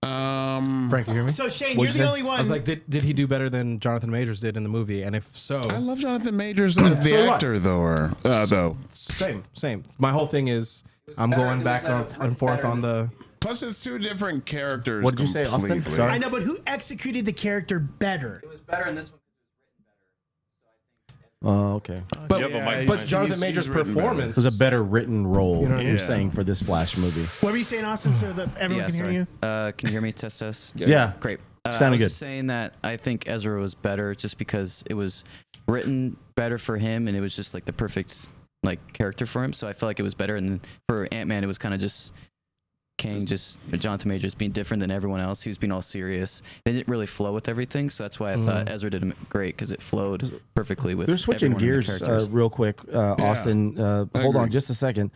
[SPEAKER 3] Frank, you hear me?
[SPEAKER 8] So Shane,
[SPEAKER 2] What'd
[SPEAKER 8] you're
[SPEAKER 2] you
[SPEAKER 8] the
[SPEAKER 2] say?
[SPEAKER 8] only one.
[SPEAKER 3] I was like, did he do better than Jonathan Majors did in the movie? And if so,
[SPEAKER 7] I love Jonathan Majors as the
[SPEAKER 2] So what?
[SPEAKER 7] actor, though.
[SPEAKER 3] same. My whole thing is I'm going back and forth on the.
[SPEAKER 7] Plus, it's two different characters.
[SPEAKER 2] What did you say, Austin?
[SPEAKER 7] completely.
[SPEAKER 2] Sorry.
[SPEAKER 8] I know, but who executed the character better?
[SPEAKER 4] It was better in this one.
[SPEAKER 2] Oh, okay.
[SPEAKER 3] But,
[SPEAKER 5] Yeah, but Mike-
[SPEAKER 3] but Jonathan
[SPEAKER 7] he's
[SPEAKER 3] Majors'
[SPEAKER 7] written
[SPEAKER 3] performance
[SPEAKER 2] It was a better written role.
[SPEAKER 3] You know what I
[SPEAKER 2] You're
[SPEAKER 7] mean?
[SPEAKER 2] saying for this Flash movie.
[SPEAKER 8] What were you saying, Austin, so that everyone can hear you?
[SPEAKER 4] Can you hear me? Test.
[SPEAKER 2] Yeah.
[SPEAKER 4] Great.
[SPEAKER 2] Sounded
[SPEAKER 4] I was
[SPEAKER 2] good.
[SPEAKER 4] just saying that I think Ezra was better just because it was written better for him and it was just like the perfect like character for him. So I felt like it was better. And for Ant-Man, it was kind of just Jonathan Majors being different than everyone else. He was being all serious. It didn't really flow with everything. So that's why I thought Ezra did him great because it flowed perfectly with.
[SPEAKER 2] They're switching
[SPEAKER 4] everyone in the
[SPEAKER 2] gears
[SPEAKER 4] characters.
[SPEAKER 2] real quick, Austin. Hold on just a second.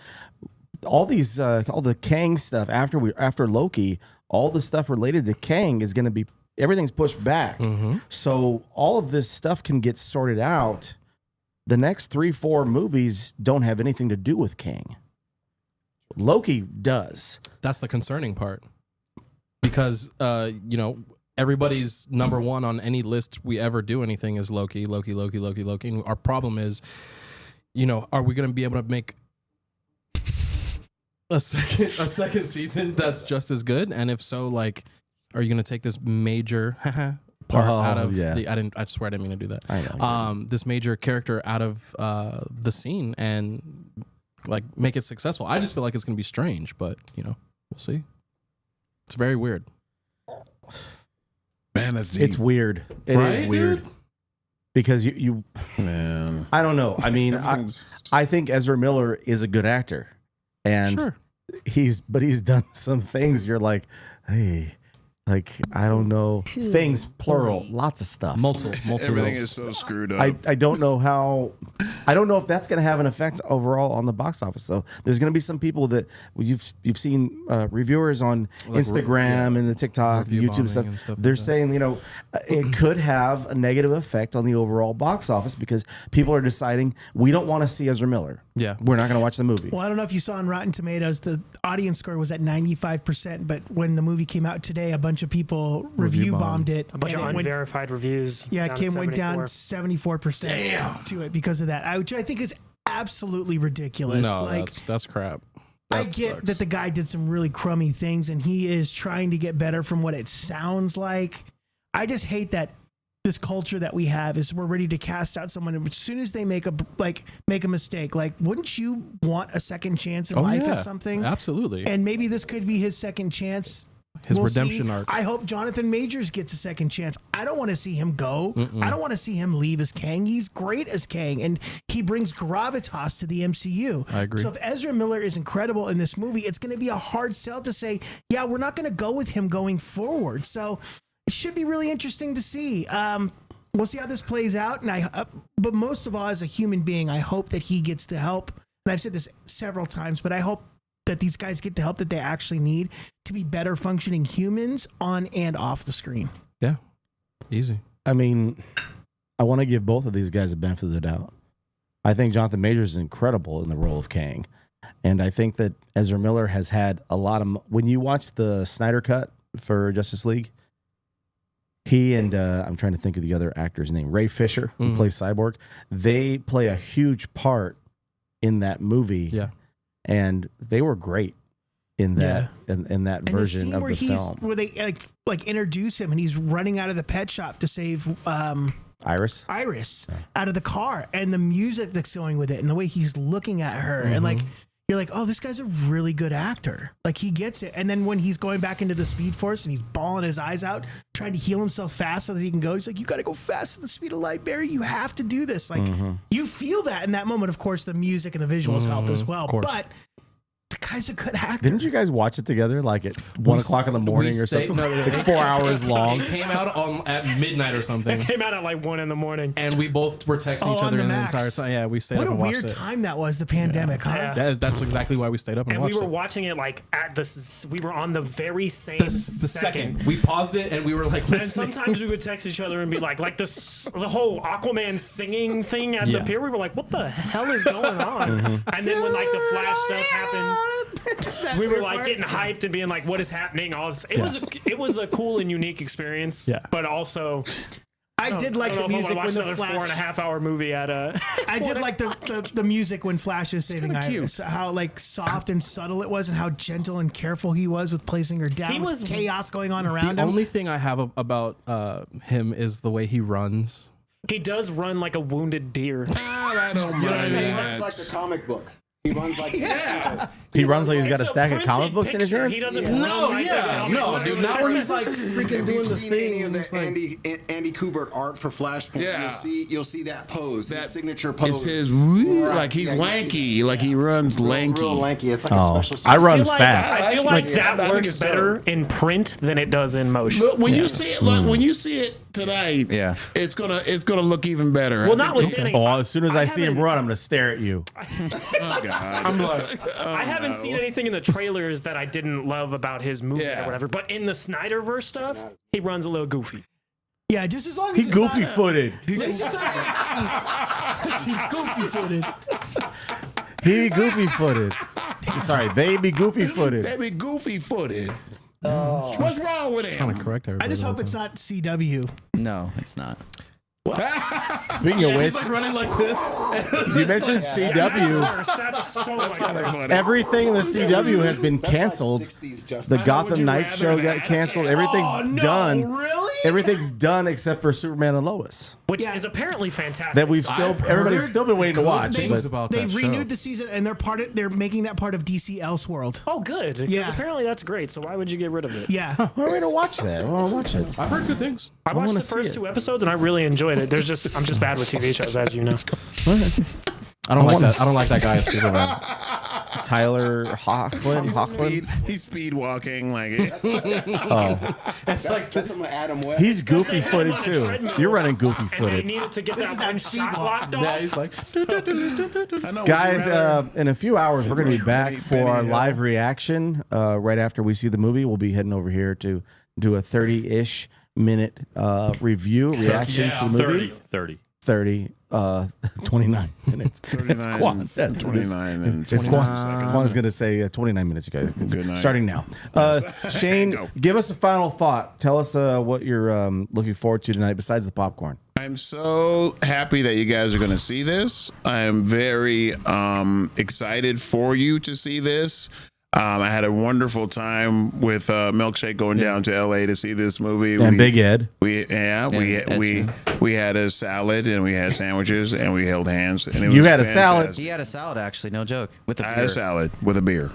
[SPEAKER 2] All these, all the Kang stuff after Loki, all the stuff related to Kang is going to be everything's pushed back. So all of this stuff can get sorted out. The next 3-4 movies don't have anything to do with Kang. Loki does.
[SPEAKER 3] That's the concerning part, because everybody's number one on any list we ever do anything is Loki. And our problem is, are we going to be able to make a second season that's just as good? And if so, like, are you going to take this major part out of the? I swear I didn't mean to do that.
[SPEAKER 2] I know.
[SPEAKER 3] This major character out of the scene and like make it successful. I just feel like it's going to be strange, but we'll see. It's very weird.
[SPEAKER 7] Man, that's deep.
[SPEAKER 2] It's weird. It is
[SPEAKER 3] Right,
[SPEAKER 2] weird.
[SPEAKER 3] dude?
[SPEAKER 2] Because you
[SPEAKER 7] Man.
[SPEAKER 2] I don't know. I mean, I think Ezra Miller is a good actor, and
[SPEAKER 3] Sure.
[SPEAKER 2] he's done some things. You're like, hey, like I don't know things plural, lots of stuff.
[SPEAKER 3] Multiple.
[SPEAKER 7] Everything is so screwed up.
[SPEAKER 2] I don't know how. I don't know if that's going to have an effect overall on the box office. So there's going to be some people that you've seen reviewers on
[SPEAKER 3] Like
[SPEAKER 2] Instagram and the TikTok,
[SPEAKER 3] review
[SPEAKER 2] YouTube stuff.
[SPEAKER 3] bombing and stuff
[SPEAKER 2] They're
[SPEAKER 3] like that.
[SPEAKER 2] saying it could have a negative effect on the overall box office because people are deciding we don't want to see Ezra Miller.
[SPEAKER 3] Yeah.
[SPEAKER 2] We're not going to watch the movie.
[SPEAKER 8] Well, I don't know if you saw on Rotten Tomatoes, the audience score was at 95%, but when the movie came out today, a bunch of people review bombed it.
[SPEAKER 6] A bunch of
[SPEAKER 8] and it went-
[SPEAKER 6] unverified reviews.
[SPEAKER 8] Yeah,
[SPEAKER 6] down to
[SPEAKER 8] went down
[SPEAKER 6] 74.
[SPEAKER 8] 74% to it because of that, which I think is absolutely ridiculous.
[SPEAKER 3] No,
[SPEAKER 8] like,
[SPEAKER 3] that's crap.
[SPEAKER 8] I
[SPEAKER 3] That
[SPEAKER 8] get
[SPEAKER 3] sucks.
[SPEAKER 8] that the guy did some really crummy things and he is trying to get better from what it sounds like. I just hate that this culture that we have is we're ready to cast out someone as soon as they make a mistake. Like, wouldn't you want a second chance in life at something?
[SPEAKER 3] Absolutely.
[SPEAKER 8] And maybe this could be his second chance.
[SPEAKER 3] His redemption arc.
[SPEAKER 8] I hope Jonathan Majors gets a second chance. I don't want to see him go. I don't want to see him leave as Kang. He's great as Kang, and he brings gravitas to the MCU.
[SPEAKER 3] I agree.
[SPEAKER 8] So if Ezra Miller is incredible in this movie, it's going to be a hard sell to say, yeah, we're not going to go with him going forward. So it should be really interesting to see. We'll see how this plays out. And but most of all, as a human being, I hope that he gets the help. And I've said this several times, but I hope that these guys get the help that they actually need to be better functioning humans on and off the screen.
[SPEAKER 3] Yeah. Easy.
[SPEAKER 2] I mean, I want to give both of these guys the benefit of the doubt. I think Jonathan Majors is incredible in the role of Kang. And I think that Ezra Miller has had a lot of... When you watch the Snyder Cut for Justice League, he and I'm trying to think of the other actor's name, Ray Fisher, who plays Cyborg. They play a huge part in that movie.
[SPEAKER 3] Yeah.
[SPEAKER 2] And they were great in that in that
[SPEAKER 8] And
[SPEAKER 2] version
[SPEAKER 8] the scene
[SPEAKER 2] of
[SPEAKER 8] where
[SPEAKER 2] the film.
[SPEAKER 8] where they like introduce him and he's running out of the pet shop to save
[SPEAKER 2] Iris?
[SPEAKER 8] Iris out of the car, and the music that's going with it and the way he's looking at her, and like you're like, oh, this guy's a really good actor. Like, he gets it. And then when he's going back into the Speed Force and he's bawling his eyes out, trying to heal himself fast so that he can go, he's like, you got to go fast at the speed of light, Barry. You have to do this. Like, you feel that in that moment. Of course, the music and the visuals help as well. But the guy's a good actor.
[SPEAKER 2] Didn't you guys watch it together like at 1 o'clock in the morning or something?
[SPEAKER 3] No,
[SPEAKER 2] it's like 4 hours long.
[SPEAKER 3] It came out at midnight or something.
[SPEAKER 6] It came out at like 1 a.m.
[SPEAKER 3] And we both were texting each
[SPEAKER 8] on
[SPEAKER 3] other
[SPEAKER 8] the
[SPEAKER 3] the
[SPEAKER 8] Max.
[SPEAKER 3] entire time. Yeah, we stayed
[SPEAKER 8] What
[SPEAKER 3] up
[SPEAKER 8] a
[SPEAKER 3] and watched
[SPEAKER 8] weird
[SPEAKER 3] it.
[SPEAKER 8] time that was, the pandemic, huh?
[SPEAKER 6] Yeah.
[SPEAKER 3] That's exactly why we stayed up and
[SPEAKER 6] And we
[SPEAKER 3] watched
[SPEAKER 6] were
[SPEAKER 3] it.
[SPEAKER 6] watching it like we were on the very same
[SPEAKER 3] The second. We paused it and we were like
[SPEAKER 6] And
[SPEAKER 3] listening.
[SPEAKER 6] sometimes we would text each other and be like the whole Aquaman singing thing at the pier. We were like, what the hell is going on? And then when like the Flash stuff happened, we were like getting hyped and being like, what is happening? All this. It was a cool and unique experience.
[SPEAKER 3] Yeah.
[SPEAKER 6] But also,
[SPEAKER 8] I did like the music when the
[SPEAKER 6] another
[SPEAKER 8] Flash.
[SPEAKER 6] 4.5-hour movie at a.
[SPEAKER 8] I did like the music when Flash is saving Iris. How like soft and subtle it was, and how gentle and careful he was with placing her down.
[SPEAKER 6] He
[SPEAKER 8] with
[SPEAKER 6] was-
[SPEAKER 8] chaos going on around
[SPEAKER 3] The
[SPEAKER 8] him.
[SPEAKER 3] only thing I have about him is the way he runs.
[SPEAKER 6] He does run like a wounded deer.
[SPEAKER 9] I don't mind
[SPEAKER 10] He runs
[SPEAKER 9] that.
[SPEAKER 10] like the comic book. He runs like
[SPEAKER 2] He runs like he's got a
[SPEAKER 6] It's
[SPEAKER 2] stack of
[SPEAKER 6] printed
[SPEAKER 2] comic books in his
[SPEAKER 6] picture.
[SPEAKER 2] hand.
[SPEAKER 6] He doesn't
[SPEAKER 3] No,
[SPEAKER 6] run like
[SPEAKER 3] yeah,
[SPEAKER 6] the
[SPEAKER 3] no, dude. Not where he's like freaking
[SPEAKER 10] If
[SPEAKER 3] doing
[SPEAKER 10] you've
[SPEAKER 3] the
[SPEAKER 10] seen any
[SPEAKER 3] thing.
[SPEAKER 10] of the
[SPEAKER 3] It's like,
[SPEAKER 10] Andy Kubert art for Flashpoint,
[SPEAKER 9] Yeah.
[SPEAKER 10] you'll see that pose,
[SPEAKER 9] That
[SPEAKER 10] his signature pose.
[SPEAKER 9] It's his
[SPEAKER 10] Right.
[SPEAKER 9] like he's
[SPEAKER 10] Yeah, you see
[SPEAKER 9] lanky,
[SPEAKER 10] that.
[SPEAKER 9] like he runs lanky.
[SPEAKER 10] Real lanky. It's like
[SPEAKER 2] Oh,
[SPEAKER 10] a special.
[SPEAKER 2] I run
[SPEAKER 6] I feel like,
[SPEAKER 2] fat.
[SPEAKER 6] I feel like
[SPEAKER 9] Yeah,
[SPEAKER 6] that
[SPEAKER 9] I think
[SPEAKER 6] works
[SPEAKER 9] it's
[SPEAKER 6] better in print than it does in motion.
[SPEAKER 9] Look, when you see it, like, when you see it tonight,
[SPEAKER 4] Yeah.
[SPEAKER 9] it's gonna look even better.
[SPEAKER 6] Well,
[SPEAKER 9] I think-
[SPEAKER 6] notwithstanding,
[SPEAKER 2] Oh, as soon as I see him
[SPEAKER 6] haven't-
[SPEAKER 2] run, I'm going to stare at you.
[SPEAKER 9] Oh, God.
[SPEAKER 3] I'm like,
[SPEAKER 6] I haven't seen anything in the trailers that I didn't love about his movie
[SPEAKER 9] Yeah.
[SPEAKER 6] or whatever. But in the Snyderverse stuff, he runs a little goofy.
[SPEAKER 8] Yeah, just as long as
[SPEAKER 2] He
[SPEAKER 8] it's
[SPEAKER 2] goofy
[SPEAKER 8] not a-
[SPEAKER 2] footed.
[SPEAKER 8] He's goofy footed.
[SPEAKER 2] He be goofy footed. Sorry, they be goofy footed.
[SPEAKER 9] They be goofy footed. What's wrong with
[SPEAKER 3] trying
[SPEAKER 9] him?
[SPEAKER 3] to correct everybody.
[SPEAKER 8] I just
[SPEAKER 3] all
[SPEAKER 8] hope
[SPEAKER 3] the
[SPEAKER 8] it's
[SPEAKER 3] time.
[SPEAKER 8] not CW.
[SPEAKER 4] No, it's not.
[SPEAKER 2] Speaking of which,
[SPEAKER 3] He's like running like this.
[SPEAKER 2] you mentioned CW.
[SPEAKER 6] That's so much worse.
[SPEAKER 2] Everything in the CW has been canceled.
[SPEAKER 10] 60s Justice.
[SPEAKER 2] The Gotham
[SPEAKER 6] would you
[SPEAKER 2] Knights
[SPEAKER 6] rather
[SPEAKER 2] show got
[SPEAKER 6] ask
[SPEAKER 2] canceled.
[SPEAKER 6] it?
[SPEAKER 2] Everything's done.
[SPEAKER 8] Really?
[SPEAKER 2] Everything's done except for Superman and Lois.
[SPEAKER 6] Which is apparently fantastic.
[SPEAKER 2] That we've still everybody's still been waiting to watch.
[SPEAKER 3] things
[SPEAKER 2] But
[SPEAKER 3] about
[SPEAKER 8] They've
[SPEAKER 3] that
[SPEAKER 8] renewed
[SPEAKER 3] show.
[SPEAKER 8] the season, and they're making that part of DC Elseworld.
[SPEAKER 6] Oh, good. Because
[SPEAKER 8] Yeah.
[SPEAKER 6] apparently that's great. So why would you get rid of it?
[SPEAKER 8] Yeah.
[SPEAKER 2] why are we going to watch that? I want to watch it.
[SPEAKER 3] I've heard good things.
[SPEAKER 6] I watched
[SPEAKER 2] wanna
[SPEAKER 6] the
[SPEAKER 2] see
[SPEAKER 6] first
[SPEAKER 2] it.
[SPEAKER 6] 2 episodes and I really enjoyed it. I'm just bad with TV shows, as you know.
[SPEAKER 3] I don't like that. I don't like that guy as Superman.
[SPEAKER 2] Tyler Hoechlin.
[SPEAKER 9] He's speed walking like
[SPEAKER 3] It's like
[SPEAKER 10] That's some Adam West.
[SPEAKER 2] He's goofy footed
[SPEAKER 6] on a
[SPEAKER 2] too.
[SPEAKER 6] treadmill.
[SPEAKER 2] You're running goofy
[SPEAKER 6] And they
[SPEAKER 2] footed.
[SPEAKER 6] needed to get that
[SPEAKER 8] is
[SPEAKER 6] one
[SPEAKER 8] that speed
[SPEAKER 6] shot
[SPEAKER 8] walk.
[SPEAKER 6] locked off.
[SPEAKER 3] yeah, he's like.
[SPEAKER 9] I know.
[SPEAKER 2] Guys, in a few hours, we're going to be back for our live reaction. Right after we see the movie, we'll be heading over here to do a 30-ish minute reaction to the movie.
[SPEAKER 5] 30.
[SPEAKER 2] 29 minutes.
[SPEAKER 9] 39,
[SPEAKER 2] Quan, that's
[SPEAKER 9] 29 and
[SPEAKER 2] If
[SPEAKER 9] 22
[SPEAKER 2] Quan,
[SPEAKER 9] seconds.
[SPEAKER 2] Quan's going to say 29 minutes, you guys. It's
[SPEAKER 9] Good night.
[SPEAKER 2] starting now. Shane,
[SPEAKER 9] Go.
[SPEAKER 2] give us a final thought. Tell us what you're looking forward to tonight besides the popcorn.
[SPEAKER 9] I'm so happy that you guys are going to see this. I am very excited for you to see this.
[SPEAKER 7] I had a wonderful time with Milkshake going down to LA to see this movie.
[SPEAKER 2] And Big Ed.
[SPEAKER 7] We had a salad and we had sandwiches and we held hands. And it was
[SPEAKER 2] You had a salad?
[SPEAKER 7] fantastic.
[SPEAKER 4] He had a salad, actually, no joke. With a
[SPEAKER 7] I
[SPEAKER 4] beer.
[SPEAKER 7] had a salad with a beer.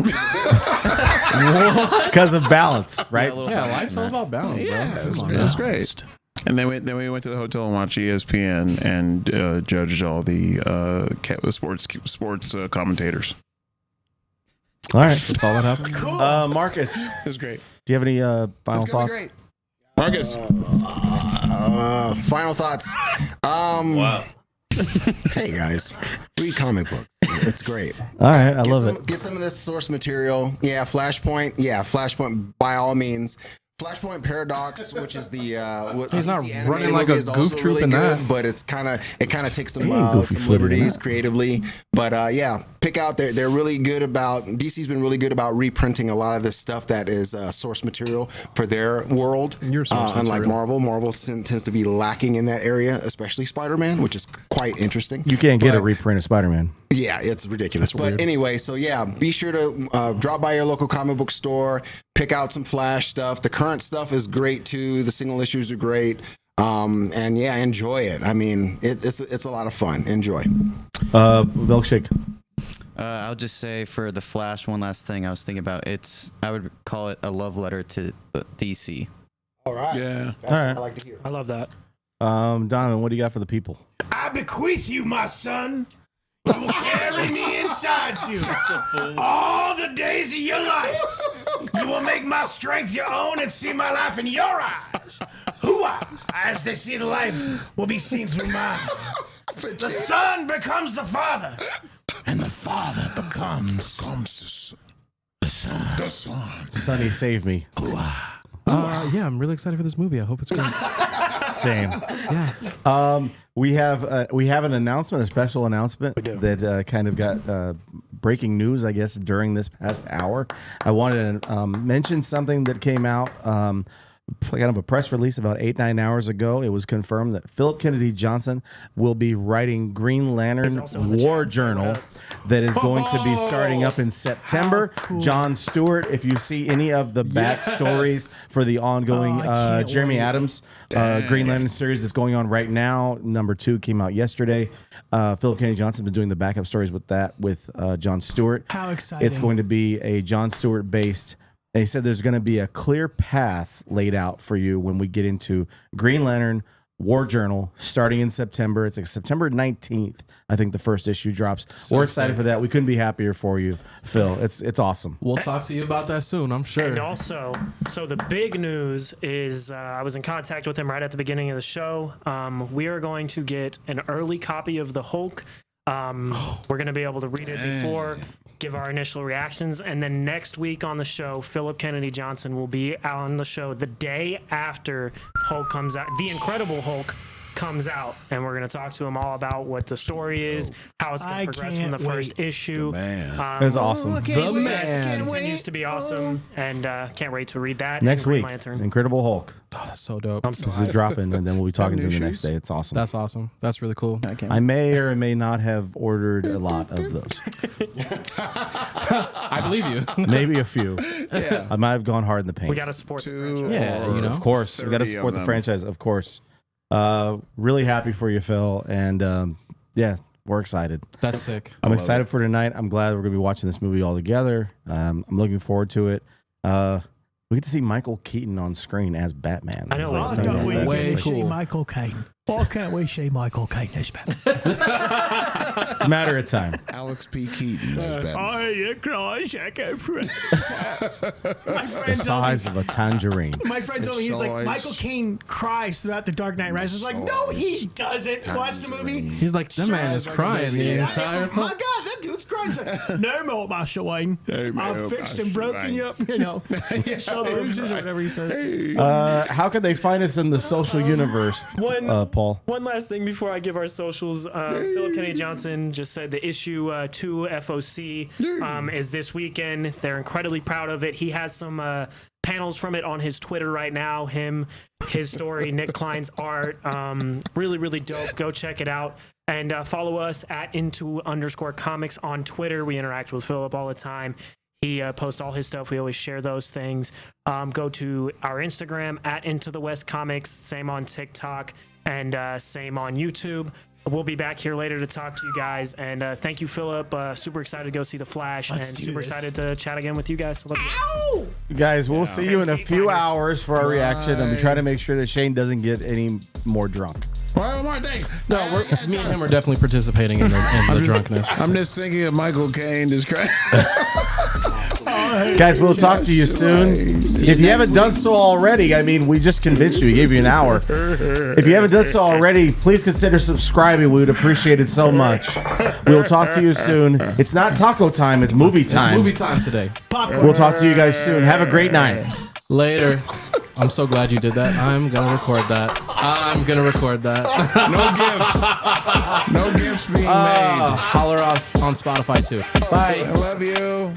[SPEAKER 2] Because of balance, right?
[SPEAKER 3] Yeah, life's all about balance, bro.
[SPEAKER 7] Yeah,
[SPEAKER 3] Come on
[SPEAKER 7] it was
[SPEAKER 3] now.
[SPEAKER 7] great. And then we went to the hotel and watched ESPN and judged all the sports commentators.
[SPEAKER 2] All right.
[SPEAKER 3] That's all that happened.
[SPEAKER 8] Cool.
[SPEAKER 2] Marcus, do
[SPEAKER 7] It was great.
[SPEAKER 2] you have any final
[SPEAKER 10] It's gonna
[SPEAKER 2] thoughts?
[SPEAKER 10] be great.
[SPEAKER 7] Marcus.
[SPEAKER 10] Final thoughts.
[SPEAKER 5] Wow.
[SPEAKER 10] Hey guys, read comic books. It's great.
[SPEAKER 2] All right, I love it.
[SPEAKER 10] Get some of this source material. Yeah, Flashpoint. Yeah, Flashpoint by all means. Flashpoint Paradox, which is the what
[SPEAKER 3] He's not
[SPEAKER 10] DC animated
[SPEAKER 3] running like a
[SPEAKER 10] movie is also
[SPEAKER 3] goof troop
[SPEAKER 10] really
[SPEAKER 3] in
[SPEAKER 10] good,
[SPEAKER 3] that.
[SPEAKER 10] but it kind of takes some
[SPEAKER 2] Goofy
[SPEAKER 10] some
[SPEAKER 2] footed in
[SPEAKER 10] liberties
[SPEAKER 2] that.
[SPEAKER 10] creatively. But yeah, pick out. They're really good about. DC's been really good about reprinting a lot of this stuff that is source material for their world.
[SPEAKER 3] Your source
[SPEAKER 10] unlike
[SPEAKER 3] material.
[SPEAKER 10] Marvel tends to be lacking in that area, especially Spider-Man, which is quite interesting.
[SPEAKER 2] You can't get a
[SPEAKER 10] But-
[SPEAKER 2] reprint of Spider-Man.
[SPEAKER 10] Yeah, it's ridiculous. But anyway, so yeah, be sure to drop by your local comic book store, pick out some Flash stuff. The current stuff is great too. The single issues are great. And yeah, enjoy it. I mean, it's a lot of fun. Enjoy.
[SPEAKER 2] Milkshake.
[SPEAKER 4] I'll just say for the Flash, one last thing I was thinking about. I would call it a love letter to DC.
[SPEAKER 10] All right.
[SPEAKER 7] Yeah.
[SPEAKER 10] That's
[SPEAKER 2] All right.
[SPEAKER 10] what I like to hear.
[SPEAKER 6] I love that.
[SPEAKER 2] Donovan, what do you got for the people?
[SPEAKER 1] I bequeath you, my son. You will carry me inside you all the days of your life. You will make my strength your own and see my life in your eyes. Hoo-ah! As they see the life will be seen through mine. The son becomes the father, and the father becomes the son.
[SPEAKER 2] Sonny, save me.
[SPEAKER 3] Yeah, I'm really excited for this movie. I hope it's great.
[SPEAKER 2] Same.
[SPEAKER 3] Yeah.
[SPEAKER 2] We have an announcement, a special announcement that kind of got breaking news, I guess, during this past hour. I wanted to mention something that came out, kind of a press release about 8-9 hours ago. It was confirmed that Philip Kennedy Johnson will be writing Green Lantern
[SPEAKER 6] also in the
[SPEAKER 2] War
[SPEAKER 6] chat, so
[SPEAKER 2] Journal that is going to be starting up in September. John Stewart, if you see any of the backstories for the ongoing
[SPEAKER 8] I can't
[SPEAKER 2] Jeremy
[SPEAKER 8] wait.
[SPEAKER 2] Adams Green Lantern series that's going on right now. Number 2 came out yesterday. Philip Kennedy Johnson has been doing the backup stories with that with John Stewart.
[SPEAKER 8] How exciting.
[SPEAKER 2] It's going to be a John Stewart based. They said there's going to be a clear path laid out for you when we get into Green Lantern War Journal starting in September. It's like September 19th. I think the first issue drops. We're excited for that. We couldn't be happier for you, Phil. It's awesome.
[SPEAKER 3] We'll talk to you about that soon, I'm sure.
[SPEAKER 6] And also, so the big news is I was in contact with him right at the beginning of the show. We are going to get an early copy of the Hulk. We're going to be able to read it before, give our initial reactions, and then next week on the show, Philip Kennedy Johnson will be on the show the day after Hulk comes out. The Incredible Hulk comes out, and we're going to talk to him all about what the story is, how it's going
[SPEAKER 8] I
[SPEAKER 6] to progress from the
[SPEAKER 8] can't
[SPEAKER 6] first issue.
[SPEAKER 2] That's awesome.
[SPEAKER 3] The man.
[SPEAKER 6] Continues to be awesome, and can't wait to read that.
[SPEAKER 2] Next
[SPEAKER 6] and Green
[SPEAKER 2] week,
[SPEAKER 6] Lantern.
[SPEAKER 2] Incredible Hulk.
[SPEAKER 3] Oh, that's so dope.
[SPEAKER 6] I'm so
[SPEAKER 2] Is dropping, and then we'll be talking to him the next day. It's awesome.
[SPEAKER 3] That's awesome. That's really cool.
[SPEAKER 2] I may or may not have ordered a lot of those.
[SPEAKER 3] I believe you.
[SPEAKER 2] Maybe a few. I might have gone hard in the paint.
[SPEAKER 6] We got to support the franchise.
[SPEAKER 3] Yeah, you know.
[SPEAKER 2] Of course, we got to
[SPEAKER 7] 30
[SPEAKER 2] support
[SPEAKER 7] of
[SPEAKER 2] the
[SPEAKER 7] them.
[SPEAKER 2] franchise. Of course. Really happy for you, Phil, and yeah, we're excited.
[SPEAKER 3] That's sick.
[SPEAKER 2] I'm excited for tonight. I'm glad we're gonna be watching this movie all together. I'm looking forward to it. We get to see Michael Keaton on screen as Batman.
[SPEAKER 6] I know,
[SPEAKER 2] So
[SPEAKER 6] I
[SPEAKER 2] think
[SPEAKER 8] can't
[SPEAKER 2] about
[SPEAKER 8] wait
[SPEAKER 2] that.
[SPEAKER 3] Way
[SPEAKER 8] to see
[SPEAKER 3] cool.
[SPEAKER 8] Michael Caine. Why can't we see Michael Caine as Batman?
[SPEAKER 2] It's a matter of time.
[SPEAKER 7] Alex P. Keaton is Batman.
[SPEAKER 8] Oh, you cries, I go for it. My
[SPEAKER 2] The
[SPEAKER 8] friend told me,
[SPEAKER 2] size of a tangerine.
[SPEAKER 8] my friend told me, he's like,
[SPEAKER 7] size.
[SPEAKER 8] Michael Caine cries throughout The Dark Knight Rises. I was like, no, he doesn't. Watch the movie.
[SPEAKER 3] He's like, that man is crying the entire
[SPEAKER 8] My
[SPEAKER 3] time.
[SPEAKER 8] God, that dude's crying. He's like, no more, Master Wayne.
[SPEAKER 7] No more,
[SPEAKER 8] I've fixed and
[SPEAKER 7] Master
[SPEAKER 8] broken
[SPEAKER 7] Wayne."
[SPEAKER 8] you up, you know. Fixed all the bruises or whatever he says.
[SPEAKER 2] How can they find us in the social universe, Paul?
[SPEAKER 6] One last thing before I give our socials. Philip Kennedy Johnson just said the issue 2 FOC is this weekend. They're incredibly proud of it. He has some panels from it on his Twitter right now. His story, Nick Klein's art. Really, really dope. Go check it out. And follow us at @into_comics on Twitter. We interact with Philip all the time. He posts all his stuff. We always share those things. Go to our Instagram at Into the West Comics. Same on TikTok and same on YouTube. We'll be back here later to talk to you guys. And thank you, Philip. Super excited to go see The Flash. And super excited to chat again with you guys. Love you.
[SPEAKER 2] Guys, we'll see you in a few hours for our reaction, and we try to make sure that Shane doesn't get any more drunk.
[SPEAKER 9] One more thing.
[SPEAKER 3] No, me and him are definitely participating in the drunkenness.
[SPEAKER 7] I'm just thinking of Michael Caine describing.
[SPEAKER 2] Guys, we'll talk to you soon. If you haven't done so already, I mean, we just convinced you. We gave you an hour. If you haven't done so already, please consider subscribing. We would appreciate it so much. We'll talk to you soon. It's not taco time. It's movie time.
[SPEAKER 3] It's movie time today.
[SPEAKER 2] We'll talk to you guys soon. Have a great night.
[SPEAKER 3] Later. I'm so glad you did that. I'm going to record that.
[SPEAKER 7] No gifts being made.
[SPEAKER 3] Holler us on Spotify too. Bye.
[SPEAKER 7] I love you.